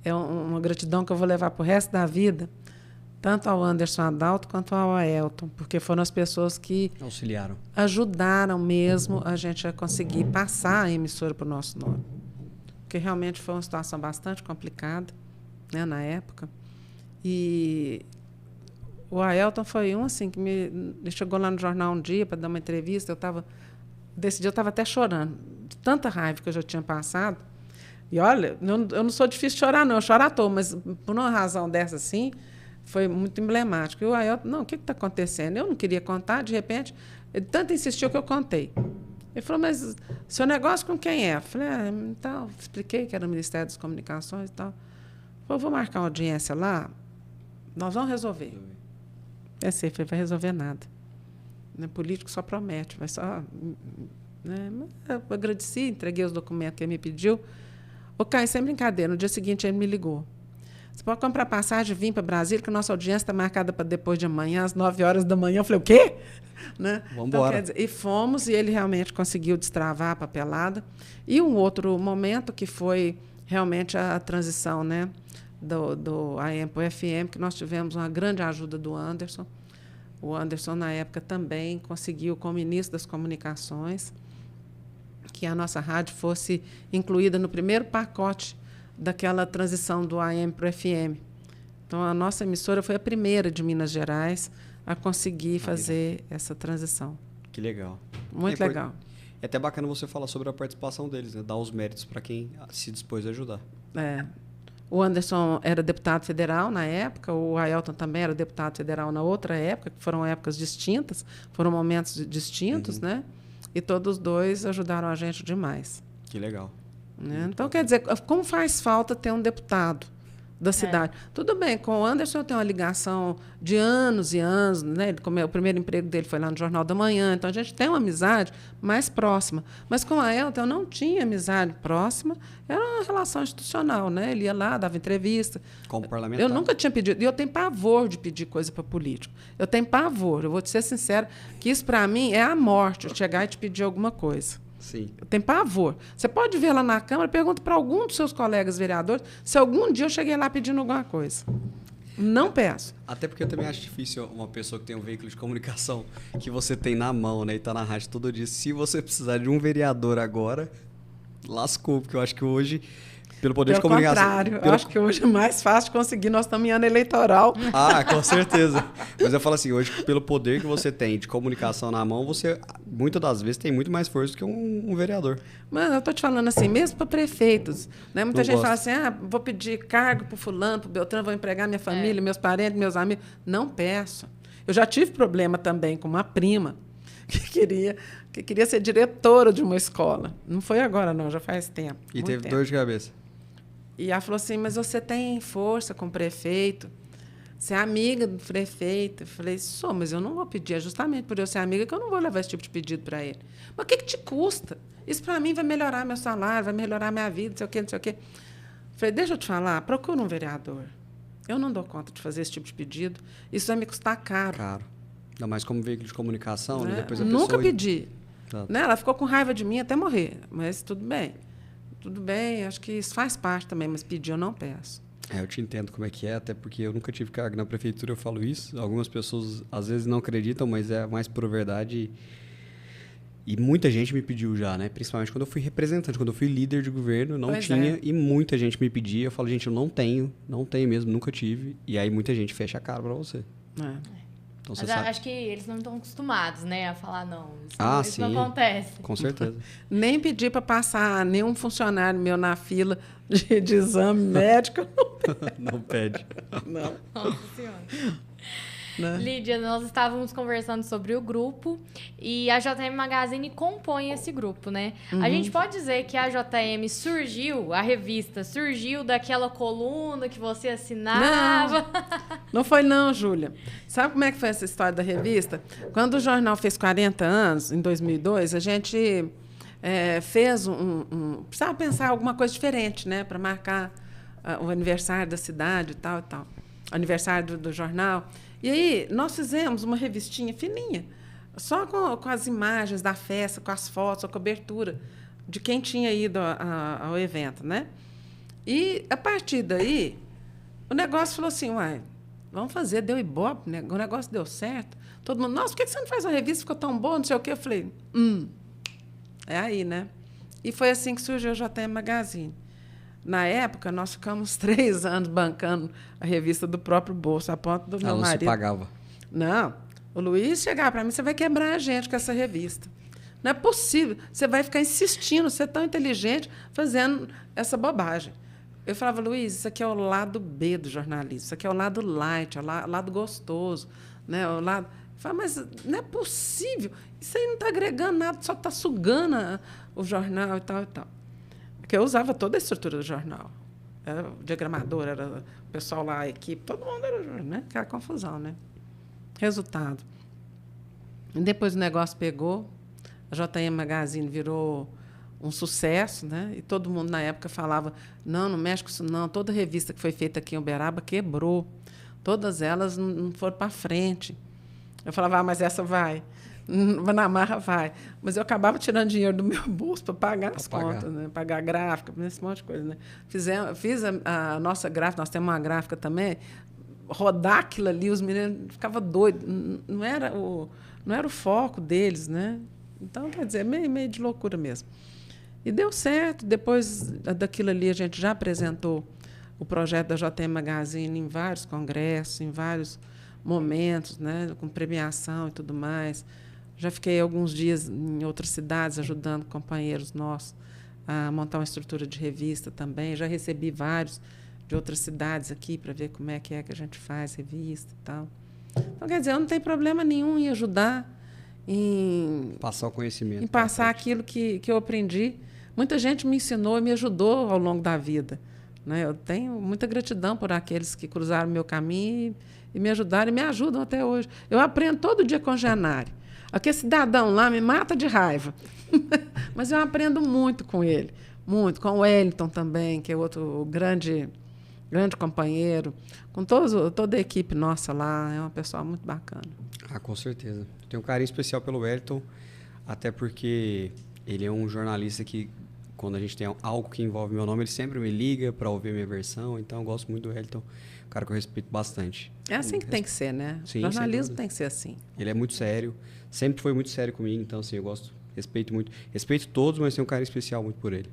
é uma gratidão que eu vou levar para o resto da vida, tanto ao Anderson Adalto quanto ao Aelton, porque foram as pessoas que auxiliaram, ajudaram mesmo a gente a conseguir passar a emissora para o nosso nome. Porque realmente foi uma situação bastante complicada, né, na época. E o Aelton foi um assim, que ele chegou lá no jornal um dia para dar uma entrevista. Desse dia eu estava até chorando, de tanta raiva que eu já tinha passado. E olha, eu não sou difícil de chorar, não, eu choro à toa, mas por uma razão dessa assim, foi muito emblemático. E o Aelton, não, o que está acontecendo? Eu não queria contar, de repente, ele tanto insistiu que eu contei. Ele falou, mas seu negócio com quem é? Eu falei, então, expliquei que era o Ministério das Comunicações e tal. Ele falou, vou marcar uma audiência lá, nós vamos resolver. Pensei, falei, vai resolver nada. Né? Político só promete, vai só... Né? Eu agradeci, entreguei os documentos que ele me pediu. Ô, Caio, sem brincadeira, no dia seguinte ele me ligou. Você pode comprar passagem e vir para Brasília, que a nossa audiência está marcada para depois de amanhã, às 9 horas da manhã. Eu falei, o quê? Né? Vamos então, embora. quer dizer, e fomos, e ele realmente conseguiu destravar a papelada. E um outro momento que foi realmente a transição, né, do AM para o FM, que nós tivemos uma grande ajuda do Anderson. O Anderson, na época, também conseguiu, como ministro das Comunicações, que a nossa rádio fosse incluída no primeiro pacote daquela transição do AM para o FM. Então, a nossa emissora foi a primeira de Minas Gerais a conseguir fazer essa transição. Que legal. Muito legal. É até bacana você falar sobre a participação deles, né? Dar os méritos para quem se dispôs a ajudar. É. O Anderson era deputado federal na época, o Aelton também era deputado federal na outra época, que foram épocas distintas, foram momentos distintos, né? E todos os dois ajudaram a gente demais. Que legal. Né? Então, quer dizer, como faz falta ter um deputado da cidade? Tudo bem, com o Anderson eu tenho uma ligação de anos e anos, né? O primeiro emprego dele foi lá no Jornal da Manhã, então a gente tem uma amizade mais próxima. Mas com o Aelton eu não tinha amizade próxima, era uma relação institucional, né? Ele ia lá, dava entrevista. Como parlamentar. Eu nunca tinha pedido, e eu tenho pavor de pedir coisa para político. Eu tenho pavor, eu vou te ser sincera, que isso para mim é a morte, eu chegar e te pedir alguma coisa. Sim. Eu tenho pavor. Você pode ver lá na Câmara, pergunta para algum dos seus colegas vereadores se algum dia eu cheguei lá pedindo alguma coisa. Não peço. Até porque eu também acho difícil uma pessoa que tem um veículo de comunicação que você tem na mão, né, e tá na rádio todo dia. Se você precisar de um vereador agora, lascou, porque eu acho que hoje, pelo poder de comunicação... Pelo contrário, eu acho que hoje é mais fácil de conseguir, nós estamos em ano eleitoral. Ah, com certeza. Mas eu falo assim, hoje, pelo poder que você tem de comunicação na mão, você, muitas das vezes, tem muito mais força do que um vereador. Mano, eu estou te falando assim, mesmo para prefeitos. Né? Muita Não gente gosto. fala assim, vou pedir cargo para o fulano, para o Beltrano, vou empregar minha família, meus parentes, meus amigos. Não peço. Eu já tive problema também com uma prima que queria ser diretora de uma escola. Não foi agora, não, já faz tempo. E teve dor de cabeça. E ela falou assim, mas você tem força com o prefeito, você é amiga do prefeito. Eu falei, sou, mas eu não vou pedir, é justamente por eu ser amiga que eu não vou levar esse tipo de pedido para ele. Mas o que te custa? Isso para mim vai melhorar meu salário, vai melhorar minha vida, não sei o quê, não sei o quê. Eu falei, deixa eu te falar, procura um vereador. Eu não dou conta de fazer esse tipo de pedido, isso vai me custar caro. Caro. Ainda mais como veículo de comunicação, né? Depois a Nunca pessoa... pedi. Exato. Né? Ela ficou com raiva de mim até morrer, mas tudo bem. Tudo bem, acho que isso faz parte também, mas pedir eu não peço. Eu te entendo como é que é, até porque eu nunca tive cargo na prefeitura, eu falo isso. Algumas pessoas às vezes não acreditam, mas é mais por verdade. E muita gente me pediu já, né? Principalmente quando eu fui representante, quando eu fui líder de governo, não Pois tinha. é. E muita gente me pedia. Eu falo, gente, eu não tenho mesmo, nunca tive. E aí muita gente fecha a cara pra você. É. Então você Mas sabe. acho que eles não estão acostumados, né, a falar não. Isso Sim. não acontece. Com certeza. Nem pedi para passar nenhum funcionário meu na fila de exame médico. Não pede. Não. Nossa Senhora. Né? Lídia, nós estávamos conversando sobre o grupo e a JM Magazine compõe esse grupo, né? A gente pode dizer que a JM surgiu, a revista surgiu daquela coluna que você assinava? Não foi não, Júlia. Sabe como é que foi essa história da revista? Quando o jornal fez 40 anos, em 2002, a gente fez precisava pensar alguma coisa diferente, né? Para marcar o aniversário da cidade e tal e tal. aniversário do jornal. E aí nós fizemos uma revistinha fininha, só com as imagens da festa, com as fotos, a cobertura de quem tinha ido ao evento, né? E, a partir daí, o negócio falou assim, uai, vamos fazer, deu ibope, né? O negócio deu certo. Todo mundo, nossa, por que você não faz uma revista? Ficou tão boa, não sei o quê. Eu falei, é aí, né? E foi assim que surgiu o JM Magazine. Na época, nós ficamos 3 anos bancando a revista do próprio bolso, a ponto do meu marido... Ela não se pagava. Não. O Luiz chegava para mim, você vai quebrar a gente com essa revista. Não é possível. Você vai ficar insistindo, você é tão inteligente, fazendo essa bobagem. Eu falava, Luiz, isso aqui é o lado B do jornalismo, isso aqui é o lado light, é o lado gostoso. Né? O lado... Eu falava, mas não é possível. Isso aí não está agregando nada, só está sugando o jornal e tal e tal. Porque eu usava toda a estrutura do jornal. Era o diagramador, era o pessoal lá, a equipe, todo mundo era, né? Aquela confusão, né? Resultado. E depois o negócio pegou, a JM Magazine virou um sucesso, né? E todo mundo na época falava, não mexe com isso não, toda revista que foi feita aqui em Uberaba quebrou. Todas elas não foram para frente. Eu falava, mas essa vai. Na marra vai. Mas eu acabava tirando dinheiro do meu bolso para pagar as contas, né? Pagar a gráfica, esse monte de coisa. Né? Fiz a nossa gráfica, nós temos uma gráfica também, rodar aquilo ali, os meninos ficavam doidos. Não era o foco deles, né? Então, quer dizer, meio de loucura mesmo. E deu certo. Depois daquilo ali, a gente já apresentou o projeto da JM Magazine em vários congressos, em vários momentos, né? Com premiação e tudo mais. Já fiquei alguns dias em outras cidades ajudando companheiros nossos a montar uma estrutura de revista também. Já recebi vários de outras cidades aqui para ver como é que a gente faz revista e tal. Então, quer dizer, eu não tenho problema nenhum em ajudar, em passar o conhecimento. Em passar aquilo que eu aprendi. Muita gente me ensinou e me ajudou ao longo da vida. Né? Eu tenho muita gratidão por aqueles que cruzaram o meu caminho e me ajudaram e me ajudam até hoje. Eu aprendo todo dia com o Genário. Aquele cidadão lá me mata de raiva. Mas eu aprendo muito com ele. Muito. Com o Wellington também, que é outro grande companheiro. Com toda a equipe nossa lá. É uma pessoa muito bacana. Ah, com certeza. Tenho um carinho especial pelo Wellington, até porque ele é um jornalista que, quando a gente tem algo que envolve meu nome, ele sempre me liga para ouvir a minha versão. Então, eu gosto muito do Wellington. Um cara que eu respeito bastante. É assim que tem que ser, né? Sim, jornalismo tem que ser assim. Ele é muito sério. Sempre foi muito sério comigo, então, assim, eu gosto, respeito muito. Respeito todos, mas tenho um carinho especial muito por ele.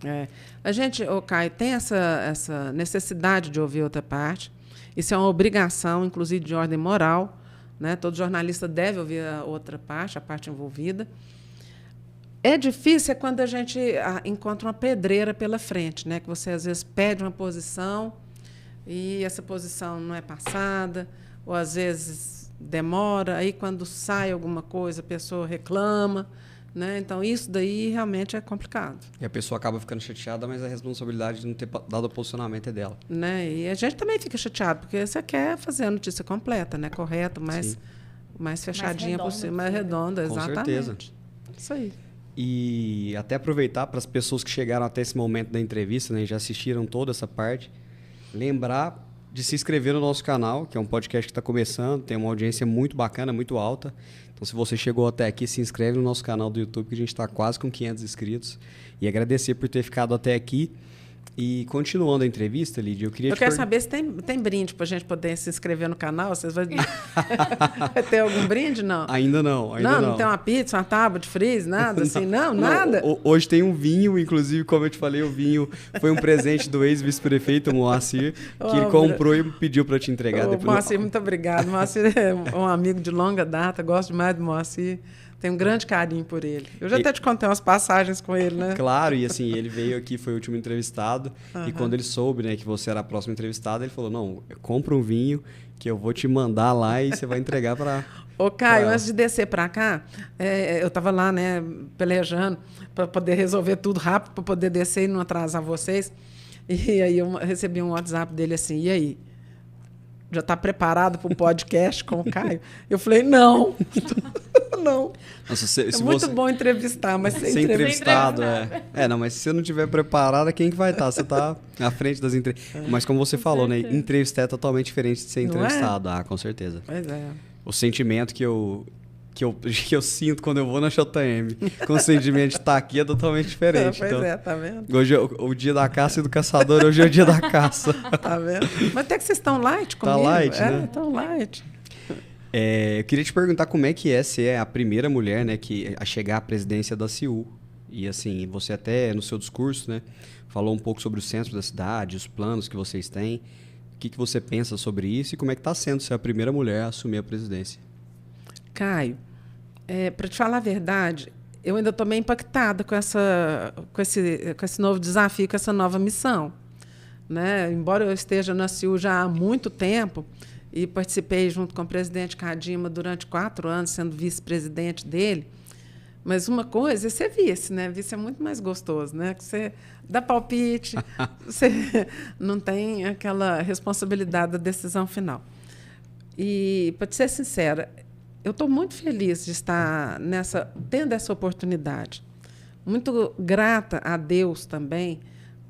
É. A gente, Caio, tem essa necessidade de ouvir outra parte. Isso é uma obrigação, inclusive de ordem moral. Né? Todo jornalista deve ouvir a outra parte, a parte envolvida. É difícil quando a gente encontra uma pedreira pela frente, né? Que você, às vezes, pede uma posição e essa posição não é passada, ou, às vezes, demora. Aí, quando sai alguma coisa, a pessoa reclama. Né? Então, isso daí realmente é complicado. E a pessoa acaba ficando chateada, mas a responsabilidade de não ter dado o posicionamento é dela. Né? E a gente também fica chateado, porque você quer fazer a notícia completa, né? Correta, mais fechadinha possível, mais redonda, exatamente. Com certeza. Isso aí. E até aproveitar para as pessoas que chegaram até esse momento da entrevista, né, já assistiram toda essa parte, lembrar de se inscrever no nosso canal, que é um podcast que está começando, tem uma audiência muito bacana, muito alta. Então, se você chegou até aqui, se inscreve no nosso canal do YouTube, que a gente está quase com 500 inscritos. E agradecer por ter ficado até aqui. E continuando a entrevista, Lídia, eu queria quero saber se tem brinde para a gente poder se inscrever no canal. Vocês vai ter algum brinde? Não. Ainda não. Não tem uma pizza, uma tábua de freeze, nada assim? Não, nada? Hoje tem um vinho, inclusive, como eu te falei, o vinho foi um presente do ex-vice-prefeito, Moacir, que ele comprou e pediu para te entregar. Moacir, muito obrigado. Moacir é um amigo de longa data, gosto demais do Moacir. Tenho um grande carinho por ele. Eu já até te contei umas passagens com ele, né? Claro, e assim, ele veio aqui, foi o último entrevistado, e quando ele soube, né, que você era a próxima entrevistada, ele falou, não, compra um vinho que eu vou te mandar lá e você vai entregar para... Ô, Caio, antes de descer para cá, eu estava lá, né, pelejando para poder resolver tudo rápido, para poder descer e não atrasar vocês. E aí eu recebi um WhatsApp dele assim, e aí? já está preparado para um podcast com o Caio? Eu falei, não. Não. Nossa, se muito você... bom entrevistar, mas ser entrevistado. Não, mas se você não tiver preparado, quem que vai estar? Você está à frente das entrevistas. Mas como você falou, né? Entrevistar é totalmente diferente de ser entrevistado. Ah, com certeza. Pois é. O sentimento que eu sinto quando eu vou na JM, com o sentimento de estar aqui, é totalmente diferente. Pois então, tá vendo? Hoje é o dia da caça e do caçador, hoje é o dia da caça. Tá vendo? Mas até que vocês estão light comigo. Tá light, né? Estão light. Eu queria te perguntar como é que é ser a primeira mulher, né, a chegar à presidência da CIU. E assim, você até no seu discurso, né, falou um pouco sobre o centro da cidade, os planos que vocês têm. O que você pensa sobre isso e como é que está sendo ser a primeira mulher a assumir a presidência? Caio, para te falar a verdade, eu ainda estou meio impactada com esse novo desafio, com essa nova missão. Né? Embora eu esteja na CIU já há muito tempo, e participei junto com o presidente Cadima durante 4 anos, sendo vice-presidente dele. Mas uma coisa é ser vice, né? Vice é muito mais gostoso, né? Que você dá palpite, você não tem aquela responsabilidade da decisão final. E, para te ser sincera, eu estou muito feliz de estar tendo essa oportunidade. Muito grata a Deus também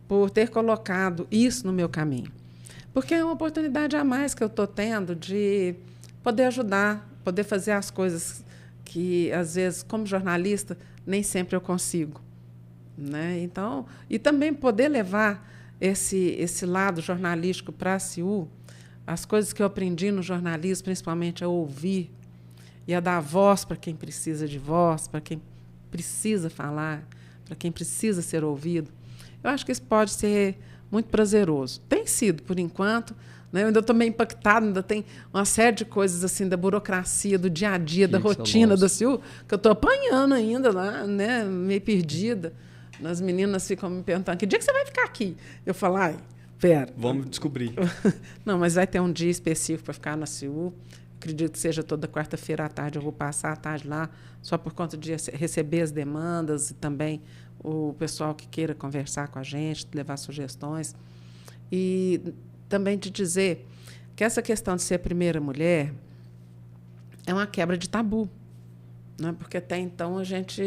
por ter colocado isso no meu caminho. Porque é uma oportunidade a mais que eu estou tendo de poder ajudar, poder fazer as coisas que, às vezes, como jornalista, nem sempre eu consigo. Né? Então, e também poder levar esse lado jornalístico para a CIU, as coisas que eu aprendi no jornalismo, principalmente a ouvir e a dar voz para quem precisa de voz, para quem precisa falar, para quem precisa ser ouvido. Eu acho que isso pode ser muito prazeroso. Tem sido, por enquanto. Né? Eu ainda estou meio impactada, ainda tem uma série de coisas assim da burocracia, do dia a dia, da rotina da CIU, que eu estou apanhando ainda lá, né? Meio perdida. As meninas ficam me perguntando, que dia que você vai ficar aqui? Eu falo, pera. Vamos descobrir. Não, mas vai ter um dia específico para ficar na CIU. Acredito que seja toda quarta-feira à tarde. Eu vou passar a tarde lá, só por conta de receber as demandas e também o pessoal que queira conversar com a gente, levar sugestões. E também de dizer que essa questão de ser a primeira mulher é uma quebra de tabu. Né? Porque até então a gente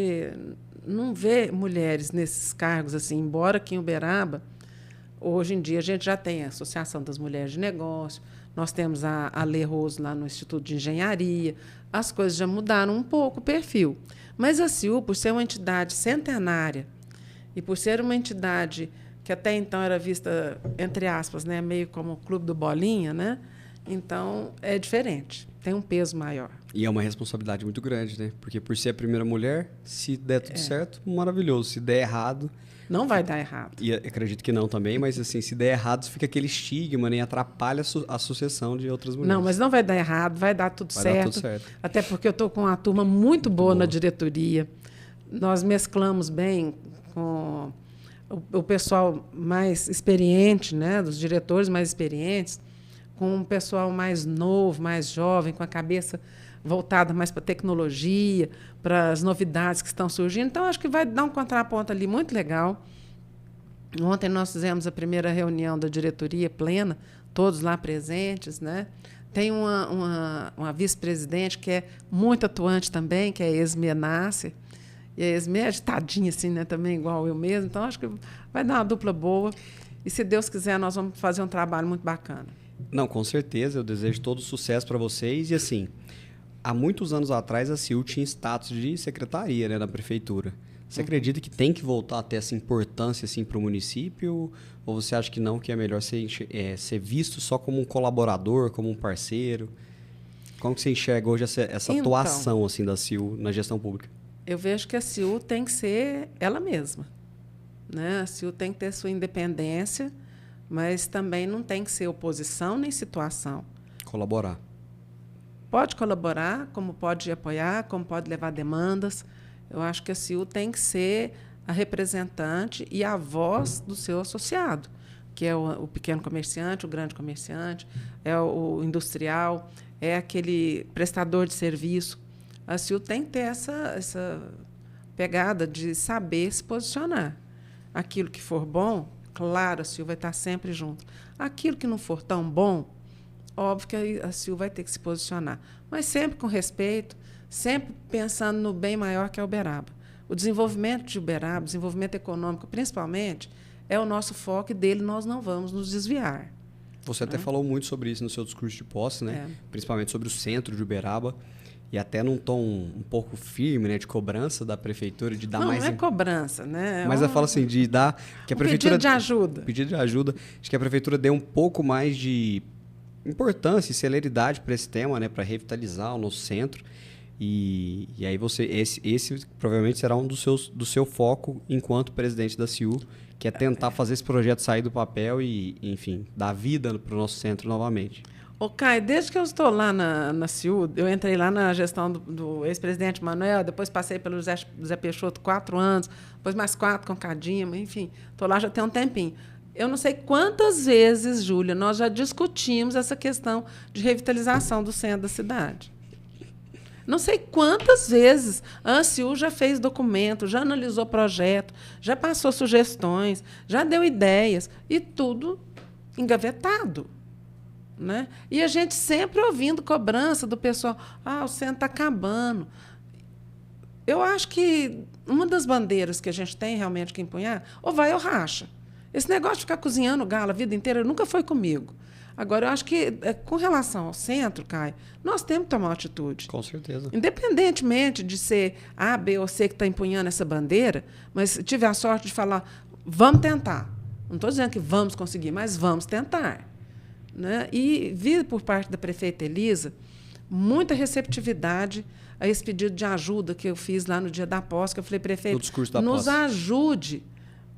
não vê mulheres nesses cargos, assim, embora aqui em Uberaba, hoje em dia, a gente já tem a Associação das Mulheres de Negócio, nós temos a Lê Rose lá no Instituto de Engenharia, as coisas já mudaram um pouco o perfil. Mas a CIU, por ser uma entidade centenária e por ser uma entidade que até então era vista, entre aspas, né, meio como o Clube do Bolinha, né? Então, é diferente, tem um peso maior. E é uma responsabilidade muito grande, né? Porque por ser a primeira mulher, se der tudo certo, maravilhoso. Se der errado... Não vai dar errado. E acredito que não também, mas assim, se der errado, fica aquele estigma, né? E atrapalha a sucessão de outras mulheres. Não, mas não vai dar errado, vai dar tudo certo. Vai dar tudo certo. Até porque eu estou com uma turma muito boa na diretoria. Nós mesclamos bem com o pessoal mais experiente, né? Dos diretores mais experientes, com um pessoal mais novo, mais jovem, com a cabeça voltada mais para a tecnologia, para as novidades que estão surgindo. Então, acho que vai dar um contraponto ali muito legal. Ontem nós fizemos a primeira reunião da diretoria plena, todos lá presentes. Né? Tem uma vice-presidente que é muito atuante também, que é a Esme Nasser. E a Esme é agitadinha, assim, né? Também igual eu mesmo. Então, acho que vai dar uma dupla boa. E, se Deus quiser, nós vamos fazer um trabalho muito bacana. Não, com certeza. Eu desejo todo sucesso para vocês. E, assim, há muitos anos atrás, a CIU tinha status de secretaria, né, na prefeitura. Você acredita que tem que voltar a ter essa importância assim, para o município? Ou você acha que não, que é melhor ser visto só como um colaborador, como um parceiro? Como que você enxerga hoje essa atuação assim, da CIU na gestão pública? Eu vejo que a CIU tem que ser ela mesma. Né? A CIU tem que ter sua independência, mas também não tem que ser oposição nem situação. Colaborar. Pode colaborar, como pode apoiar, como pode levar demandas. Eu acho que a CIU tem que ser a representante e a voz do seu associado, que é o pequeno comerciante, o grande comerciante, é o industrial, é aquele prestador de serviço. A CIU tem que ter essa pegada de saber se posicionar. Aquilo que for bom, claro, a CIU vai estar sempre junto. Aquilo que não for tão bom, óbvio que a CIU vai ter que se posicionar. Mas sempre com respeito, sempre pensando no bem maior que é Uberaba. O desenvolvimento de Uberaba, o desenvolvimento econômico, principalmente, é o nosso foco e dele nós não vamos nos desviar. Você até falou muito sobre isso no seu discurso de posse, né? Principalmente sobre o centro de Uberaba. E até num tom um pouco firme, né? De cobrança da prefeitura, de dar mais... Não é cobrança, né? Mas eu falo assim, de dar... Que a prefeitura, pedido de ajuda. Pedido de ajuda. Acho que a prefeitura dê um pouco mais de importância e celeridade para esse tema, né? Para revitalizar o nosso centro. E aí esse provavelmente será um do seu foco enquanto presidente da CIU, que é tentar fazer esse projeto sair do papel e, enfim, dar vida para o nosso centro novamente. Ô, Caio, desde que eu estou lá na CIU, eu entrei lá na gestão do ex-presidente Manuel, depois passei pelo Zé Peixoto 4 anos, depois mais 4 com Cadima, enfim, estou lá já tem um tempinho. Eu não sei quantas vezes, Júlia, nós já discutimos essa questão de revitalização do centro da cidade. Não sei quantas vezes a ANCIU já fez documento, já analisou projeto, já passou sugestões, já deu ideias, e tudo engavetado. Né? E a gente sempre ouvindo cobrança do pessoal, o centro está acabando. Eu acho que uma das bandeiras que a gente tem realmente que empunhar, ou vai ou racha. Esse negócio de ficar cozinhando galo a vida inteira nunca foi comigo. Agora, eu acho que, com relação ao centro, Caio, nós temos que tomar uma atitude. Com certeza. Independentemente de ser A, B ou C que está empunhando essa bandeira, mas tive a sorte de falar, vamos tentar. Não estou dizendo que vamos conseguir, mas vamos tentar. Né? E vi por parte da prefeita Elisa muita receptividade a esse pedido de ajuda que eu fiz lá no dia da posse, que eu falei, prefeito, nos ajude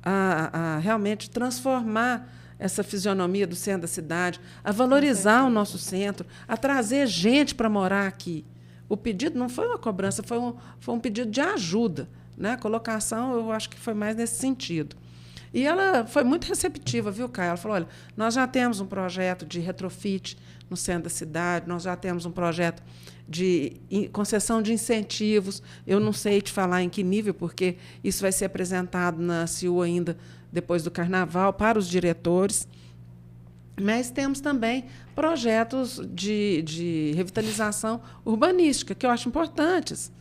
a realmente transformar essa fisionomia do centro da cidade, a valorizar o nosso centro, a trazer gente para morar aqui. O pedido não foi uma cobrança, foi um pedido de ajuda. Né? A colocação, eu acho que foi mais nesse sentido. E ela foi muito receptiva, viu, Caio? Ela falou, olha, nós já temos um projeto de retrofit no centro da cidade, nós já temos um projeto de concessão de incentivos. Eu não sei te falar em que nível, porque isso vai ser apresentado na CIU ainda depois do Carnaval para os diretores. Mas temos também projetos de revitalização urbanística, que eu acho importantes.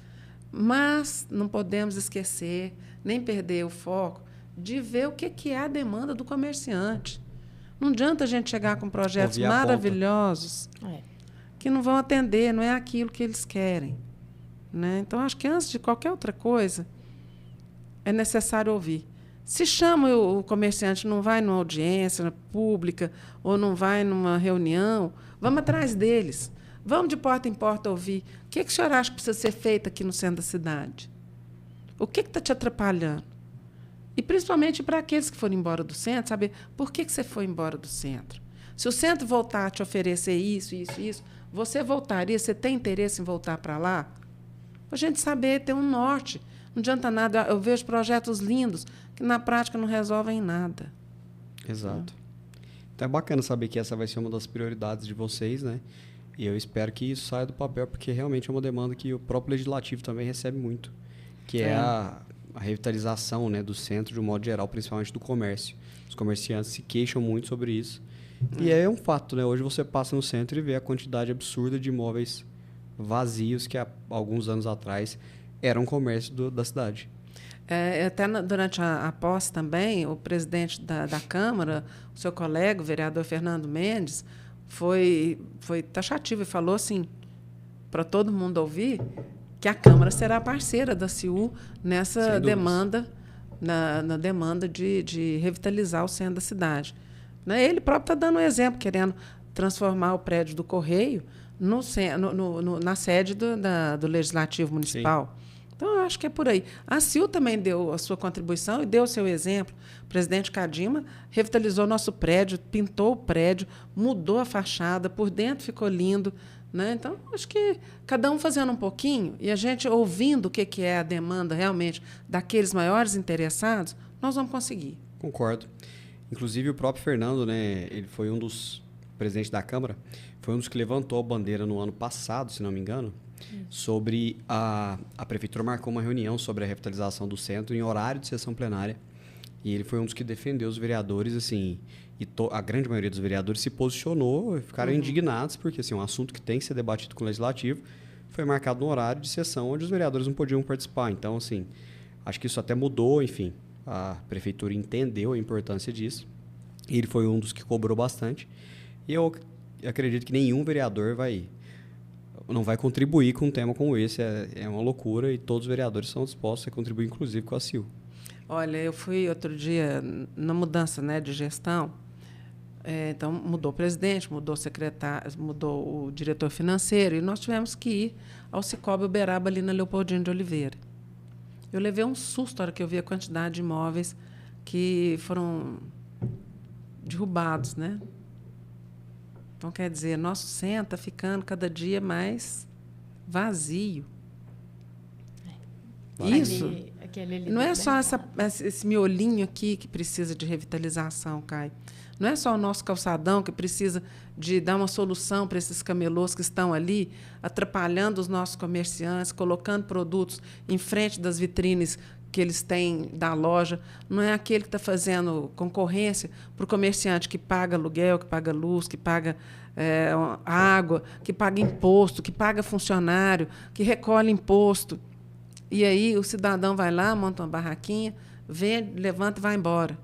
Mas não podemos esquecer, nem perder o foco, de ver o que é a demanda do comerciante. Não adianta a gente chegar com projetos maravilhosos que não vão atender, não é aquilo que eles querem. Né? Então, acho que antes de qualquer outra coisa, é necessário ouvir. Se chama o comerciante, não vai numa audiência pública ou não vai numa reunião, vamos atrás deles. Vamos de porta em porta ouvir. O que o senhor acha que precisa ser feito aqui no centro da cidade? O que está te atrapalhando? E, principalmente, para aqueles que foram embora do centro, saber por que você foi embora do centro. Se o centro voltar a te oferecer isso, você voltaria? Você tem interesse em voltar para lá? Para a gente saber, ter um norte. Não adianta nada. Eu vejo projetos lindos que, na prática, não resolvem nada. Exato. Então, é bacana saber que essa vai ser uma das prioridades de vocês, né? E eu espero que isso saia do papel, porque realmente é uma demanda que o próprio Legislativo também recebe muito, que é a revitalização, né, do centro, de um modo geral, principalmente do comércio. Os comerciantes se queixam muito sobre isso. E é um fato, né? Hoje você passa no centro e vê a quantidade absurda de imóveis vazios que há alguns anos atrás eram comércio da cidade. Até durante a posse também, o presidente da Câmara, o seu colega, o vereador Fernando Mendes, foi taxativo e falou assim, para todo mundo ouvir, que a Câmara será parceira da CIU nessa demanda, na demanda de revitalizar o centro da cidade. Né? Ele próprio está dando um exemplo, querendo transformar o prédio do Correio na sede do Legislativo Municipal. Sim. Então, eu acho que é por aí. A CIU também deu a sua contribuição e deu o seu exemplo. O presidente Cadima revitalizou o nosso prédio, pintou o prédio, mudou a fachada, por dentro ficou lindo. Né? Então, acho que cada um fazendo um pouquinho e a gente ouvindo o que é a demanda realmente daqueles maiores interessados, nós vamos conseguir. Concordo. Inclusive, o próprio Fernando, né, ele foi um dos presidentes da Câmara, foi um dos que levantou a bandeira no ano passado, se não me engano, sobre a Prefeitura marcou uma reunião sobre a revitalização do centro em horário de sessão plenária. E ele foi um dos que defendeu os vereadores, assim, e a grande maioria dos vereadores se posicionou, ficaram indignados, porque assim, um assunto que tem que ser debatido com o Legislativo foi marcado no horário de sessão onde os vereadores não podiam participar. Então, assim, acho que isso até mudou, enfim, a prefeitura entendeu a importância disso. E ele foi um dos que cobrou bastante. E eu acredito que nenhum vereador não vai contribuir com um tema como esse. É uma loucura e todos os vereadores são dispostos a contribuir, inclusive com a CIL. Olha, eu fui outro dia na mudança, né, de gestão. Então, mudou o presidente, mudou o secretário, mudou o diretor financeiro, e nós tivemos que ir ao Cicobi Uberaba, ali na Leopoldino de Oliveira. Eu levei um susto na hora que eu vi a quantidade de imóveis que foram derrubados, né? Então, quer dizer, nosso centro está ficando cada dia mais vazio. Isso não é só esse miolinho aqui que precisa de revitalização, Caio. Não é só o nosso calçadão que precisa de dar uma solução para esses camelôs que estão ali atrapalhando os nossos comerciantes, colocando produtos em frente das vitrines que eles têm da loja. Não é aquele que está fazendo concorrência para o comerciante que paga aluguel, que paga luz, que paga água, que paga imposto, que paga funcionário, que recolhe imposto. E aí o cidadão vai lá, monta uma barraquinha, vende, levanta e vai embora.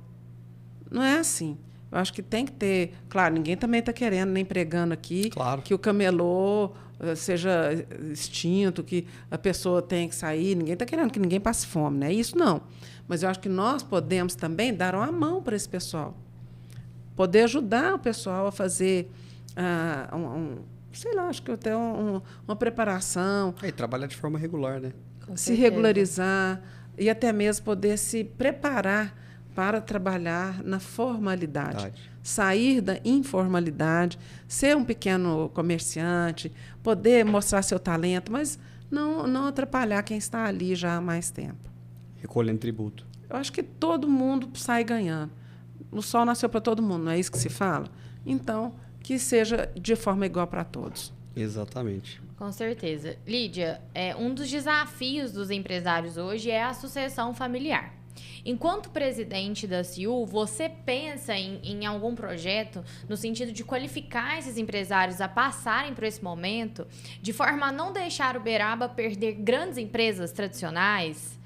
Não é assim. Eu acho que tem que ter... Claro, ninguém também está querendo, nem pregando aqui, que o camelô seja extinto, que a pessoa tem que sair. Ninguém está querendo que ninguém passe fome, não é isso, não. Mas eu acho que nós podemos também dar uma mão para esse pessoal. Poder ajudar o pessoal a fazer sei lá, acho que até uma preparação. E trabalhar de forma regular, né? Se regularizar e até mesmo poder se preparar para trabalhar na formalidade. Sair da informalidade, ser um pequeno comerciante, poder mostrar seu talento, mas não atrapalhar quem está ali já há mais tempo. Recolhendo tributo. Eu acho que todo mundo sai ganhando. O sol nasceu para todo mundo, não é isso que se fala? Então, que seja de forma igual para todos. Exatamente. Com certeza. Lídia, um dos desafios dos empresários hoje é a sucessão familiar. Enquanto presidente da CIU, você pensa em algum projeto no sentido de qualificar esses empresários a passarem por esse momento, de forma a não deixar Uberaba perder grandes empresas tradicionais?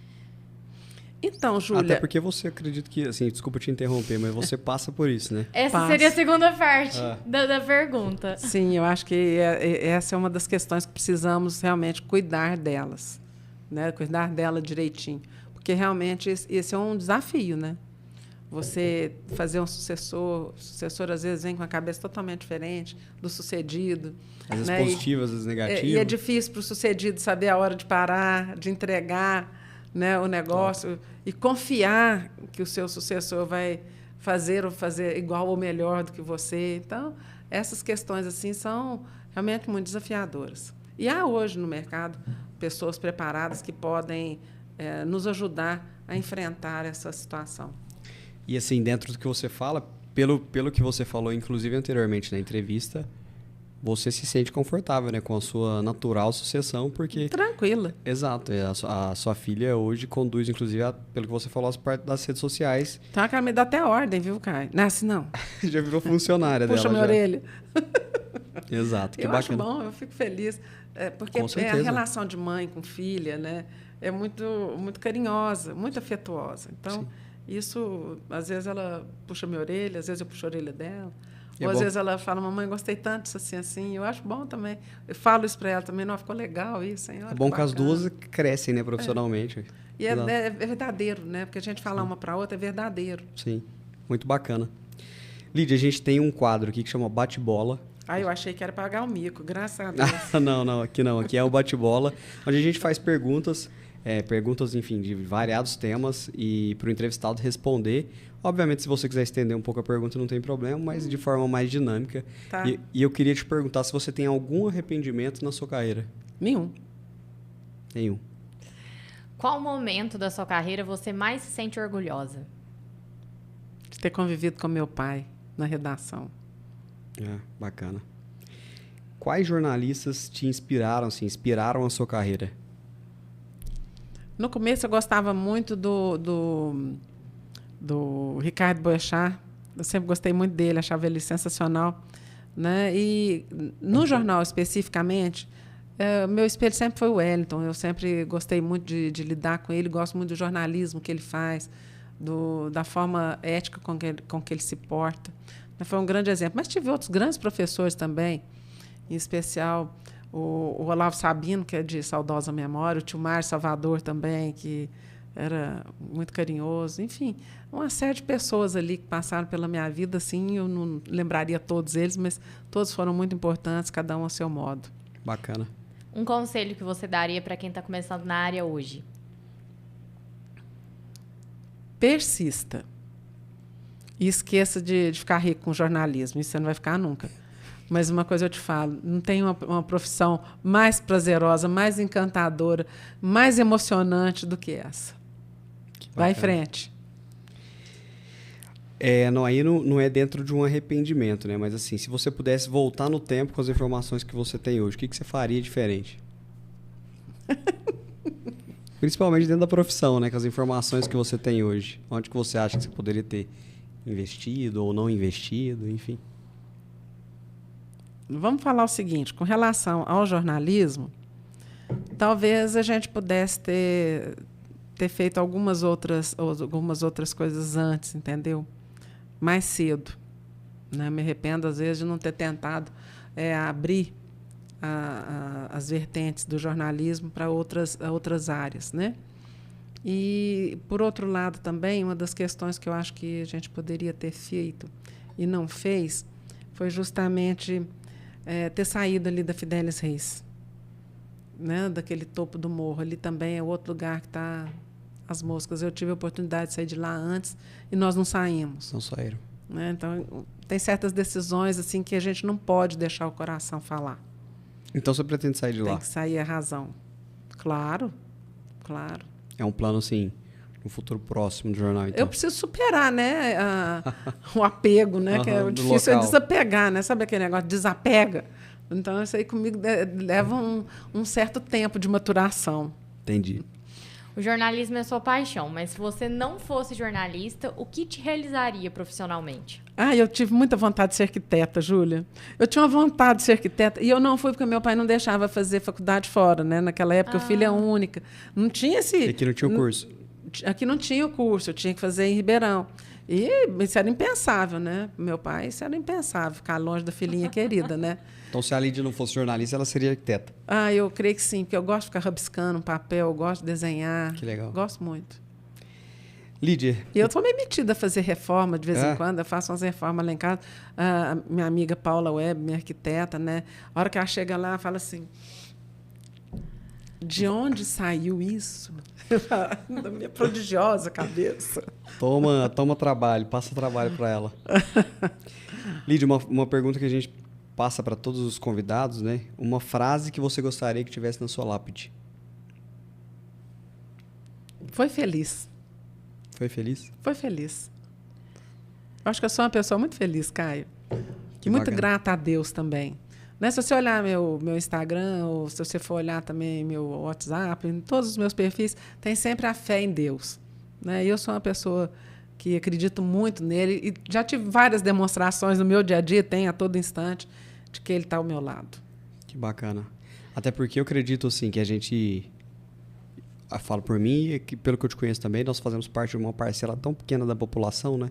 Então, Júlia... Até porque você acredita que, assim, desculpa te interromper, mas você passa por isso, né? Essa seria a segunda parte da pergunta. Sim, eu acho que essa é uma das questões que precisamos realmente cuidar delas, né? Cuidar dela direitinho. Porque realmente esse é um desafio, né? Você fazer um sucessor, o sucessor às vezes vem com a cabeça totalmente diferente do sucedido. Às vezes positivas, às vezes negativas. E é difícil para o sucedido saber a hora de parar, de entregar, né, o negócio e confiar que o seu sucessor vai fazer igual ou melhor do que você. Então, essas questões assim são realmente muito desafiadoras. E há hoje no mercado pessoas preparadas que podem nos ajudar a enfrentar essa situação. E assim, dentro do que você fala, pelo que você falou, inclusive anteriormente na entrevista, você se sente confortável, né, com a sua natural sucessão, porque... Tranquila. Exato. A sua filha hoje conduz, inclusive, pelo que você falou, as partes das redes sociais. Então, ela me dá até ordem, viu, Caio? Não é assim, não. Já virou funcionária dela. Puxa minha orelha. Exato, que eu bacana. acho bom, eu fico feliz. Porque a relação de mãe com filha, né, é muito, muito carinhosa, muito afetuosa. Então, sim, isso, às vezes ela puxa minha orelha, às vezes eu puxo a orelha dela. Ou às vezes ela fala, mamãe, gostei tanto disso assim. Eu acho bom também. Eu falo isso para ela também, não, ficou legal isso, hein? Olha, é bom que as duas crescem, né, profissionalmente. E é verdadeiro, né? Porque a gente fala uma para a outra, é verdadeiro. Sim, muito bacana. Lídia, a gente tem um quadro aqui que chama Bate-Bola. Eu achei que era pagar o mico, graças a Deus. Não, aqui não. Aqui é o Bate-Bola, onde a gente faz perguntas, enfim, de variados temas e para o entrevistado responder. Obviamente, se você quiser estender um pouco a pergunta, não tem problema, mas de forma mais dinâmica. Tá. E eu queria te perguntar se você tem algum arrependimento na sua carreira. Nenhum. Qual momento da sua carreira você mais se sente orgulhosa? De ter convivido com meu pai na redação. Bacana. Quais jornalistas te inspiraram a sua carreira? No começo eu gostava muito do do Ricardo Boechat. Eu sempre gostei muito dele, achava ele sensacional. Né? E no jornal, especificamente, meu espelho sempre foi o Wellington. Eu sempre gostei muito de lidar com ele, gosto muito do jornalismo que ele faz, da forma ética com que ele se porta. Foi um grande exemplo. Mas tive outros grandes professores também, em especial o Olavo Sabino, que é de saudosa memória, o tio Mário Salvador também, que era muito carinhoso. Enfim, uma série de pessoas ali que passaram pela minha vida, assim, eu não lembraria todos eles, mas todos foram muito importantes, cada um ao seu modo. Bacana. Um conselho que você daria para quem está começando na área hoje? Persista. E esqueça de ficar rico com jornalismo. Isso você não vai ficar nunca. Mas uma coisa eu te falo, não tem uma profissão mais prazerosa, mais encantadora, mais emocionante do que essa. Vai em frente. Aí não é dentro de um arrependimento, né? Mas assim, se você pudesse voltar no tempo com as informações que você tem hoje, o que você faria diferente? Principalmente dentro da profissão, né? Com as informações que você tem hoje. Onde que você acha que você poderia ter investido ou não investido, enfim. Vamos falar o seguinte, com relação ao jornalismo, talvez a gente pudesse ter feito algumas outras coisas antes, entendeu? Mais cedo. Né? Me arrependo, às vezes, de não ter tentado abrir as vertentes do jornalismo para outras áreas. Né? E, por outro lado, também, uma das questões que eu acho que a gente poderia ter feito e não fez foi justamente ter saído ali da Fidelis Reis, né? Daquele topo do morro. Ali também é outro lugar que está as moscas. Eu tive a oportunidade de sair de lá antes e nós não saímos. Não saíram. Né? Então, tem certas decisões assim que a gente não pode deixar o coração falar. Então você pretende sair de lá? Tem que sair a razão. Claro, claro. É um plano, assim, no futuro próximo do jornal, então? Eu preciso superar, né, o apego, né? Que é o difícil é desapegar, né? Sabe aquele negócio? Desapega. Então, isso aí comigo leva um certo tempo de maturação. Entendi. O jornalismo é sua paixão, mas se você não fosse jornalista, o que te realizaria profissionalmente? Eu tive muita vontade de ser arquiteta, Júlia. Eu tinha uma vontade de ser arquiteta e eu não fui porque meu pai não deixava fazer faculdade fora, né? Naquela época, filha única. Não tinha esse... E aqui não tinha o curso? Aqui não tinha o curso, eu tinha que fazer em Ribeirão. E isso era impensável, né? Meu pai, isso era impensável, ficar longe da filhinha querida, né? Então, se a Lídia não fosse jornalista, ela seria arquiteta? Eu creio que sim, porque eu gosto de ficar rabiscando um papel, eu gosto de desenhar. Que legal. Gosto muito. Lídia... E eu estou meio metida a fazer reforma de vez em quando, eu faço umas reformas lá em casa. Minha amiga Paula Webb, minha arquiteta, né? A hora que ela chega lá, ela fala assim... De onde saiu isso? Da minha prodigiosa cabeça. Toma trabalho, passa trabalho para ela. Lídia, uma pergunta que a gente passa para todos os convidados, né? Uma frase que você gostaria que tivesse na sua lápide. Foi feliz. Foi feliz? Foi feliz. Eu acho que eu sou uma pessoa muito feliz, Caio. E muito grata a Deus também. Né? Se você olhar meu Instagram, ou se você for olhar também meu WhatsApp, em todos os meus perfis, tem sempre a fé em Deus. Né? E eu sou uma pessoa que acredito muito nele e já tive várias demonstrações no meu dia a dia, tem a todo instante, de que ele está ao meu lado. Que bacana. Até porque eu acredito assim, que a gente... Eu falo por mim e que, pelo que eu te conheço também, nós fazemos parte de uma parcela tão pequena da população, né?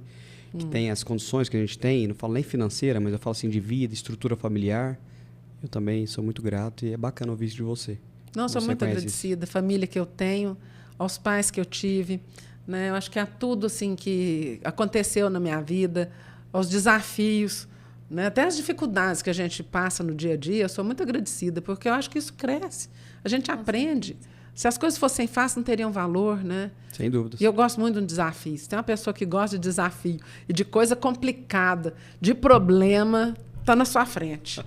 Que tem as condições que a gente tem, não falo nem financeira, mas eu falo assim de vida, estrutura familiar. Eu também sou muito grato e é bacana ouvir isso de você. Não, sou muito agradecida. A família que eu tenho, aos pais que eu tive. Né? Eu acho que há tudo assim, que aconteceu na minha vida, aos desafios, né? Até as dificuldades que a gente passa no dia a dia. Eu sou muito agradecida, porque eu acho que isso cresce. A gente aprende. Se as coisas fossem fáceis, não teriam valor, né? Sem dúvidas. E eu gosto muito de um desafio. Se tem uma pessoa que gosta de desafio e de coisa complicada, de problema... Está na sua frente.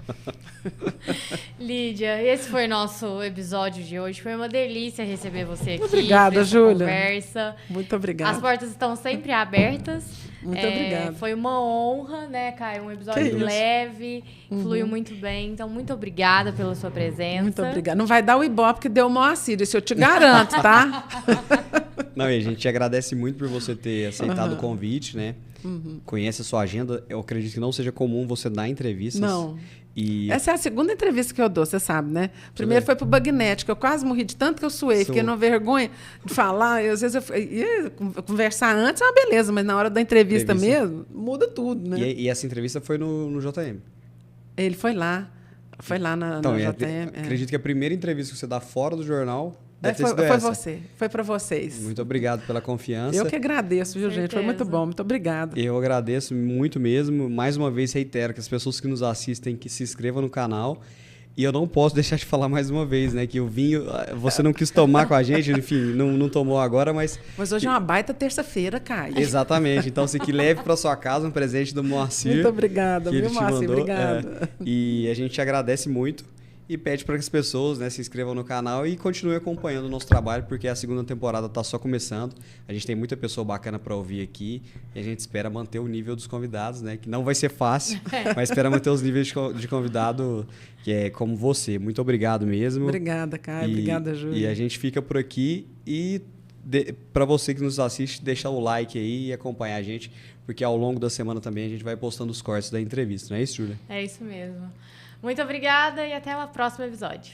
Lídia, esse foi o nosso episódio de hoje. Foi uma delícia receber você aqui. Obrigada, Júlia. Conversa. Muito obrigada. As portas estão sempre abertas. Muito obrigada. Foi uma honra, né, Caio? Um episódio leve, fluiu muito bem. Então, muito obrigada pela sua presença. Muito obrigada. Não vai dar o ibope que deu o Moacir, isso eu te garanto, tá? Não, e a gente te agradece muito por você ter aceitado o convite, né? Conhece a sua agenda. Eu acredito que não seja comum você dar entrevistas. Não. E Essa é a segunda entrevista que eu dou, você sabe, né? Primeiro foi pro Bagnet, que eu quase morri de tanto que eu suei. Fiquei numa vergonha de falar. E às vezes eu ia conversar antes, é uma beleza, mas na hora da entrevista mesmo, muda tudo, né? E essa entrevista foi no JM. Ele foi lá. Foi lá na JM. Acredito que a primeira entrevista que você dá fora do jornal deve ter sido foi essa. você. Foi para vocês. Muito obrigado pela confiança. Eu que agradeço, viu, gente? Foi muito bom. Muito obrigada. Eu agradeço muito mesmo. Mais uma vez, reitero que as pessoas que nos assistem que se inscrevam no canal. E eu não posso deixar de falar mais uma vez, né? Que o vinho, você não quis tomar com a gente, enfim, não tomou agora, mas... Mas hoje é uma baita terça-feira, Caio. Exatamente. Então, você que leve para sua casa um presente do Moacir. Muito obrigada, viu, Moacir? Obrigada. E a gente agradece muito. E pede para que as pessoas, né, se inscrevam no canal e continuem acompanhando o nosso trabalho, porque a segunda temporada está só começando. A gente tem muita pessoa bacana para ouvir aqui e a gente espera manter o nível dos convidados, né, que não vai ser fácil, mas espera manter os níveis de convidado que é como você. Muito obrigado mesmo. Obrigada, Caio. Obrigada, Júlia. E a gente fica por aqui e para você que nos assiste, deixa o like aí e acompanhar a gente, porque ao longo da semana também a gente vai postando os cortes da entrevista, não é isso, Júlia? É isso mesmo. Muito obrigada e até o próximo episódio.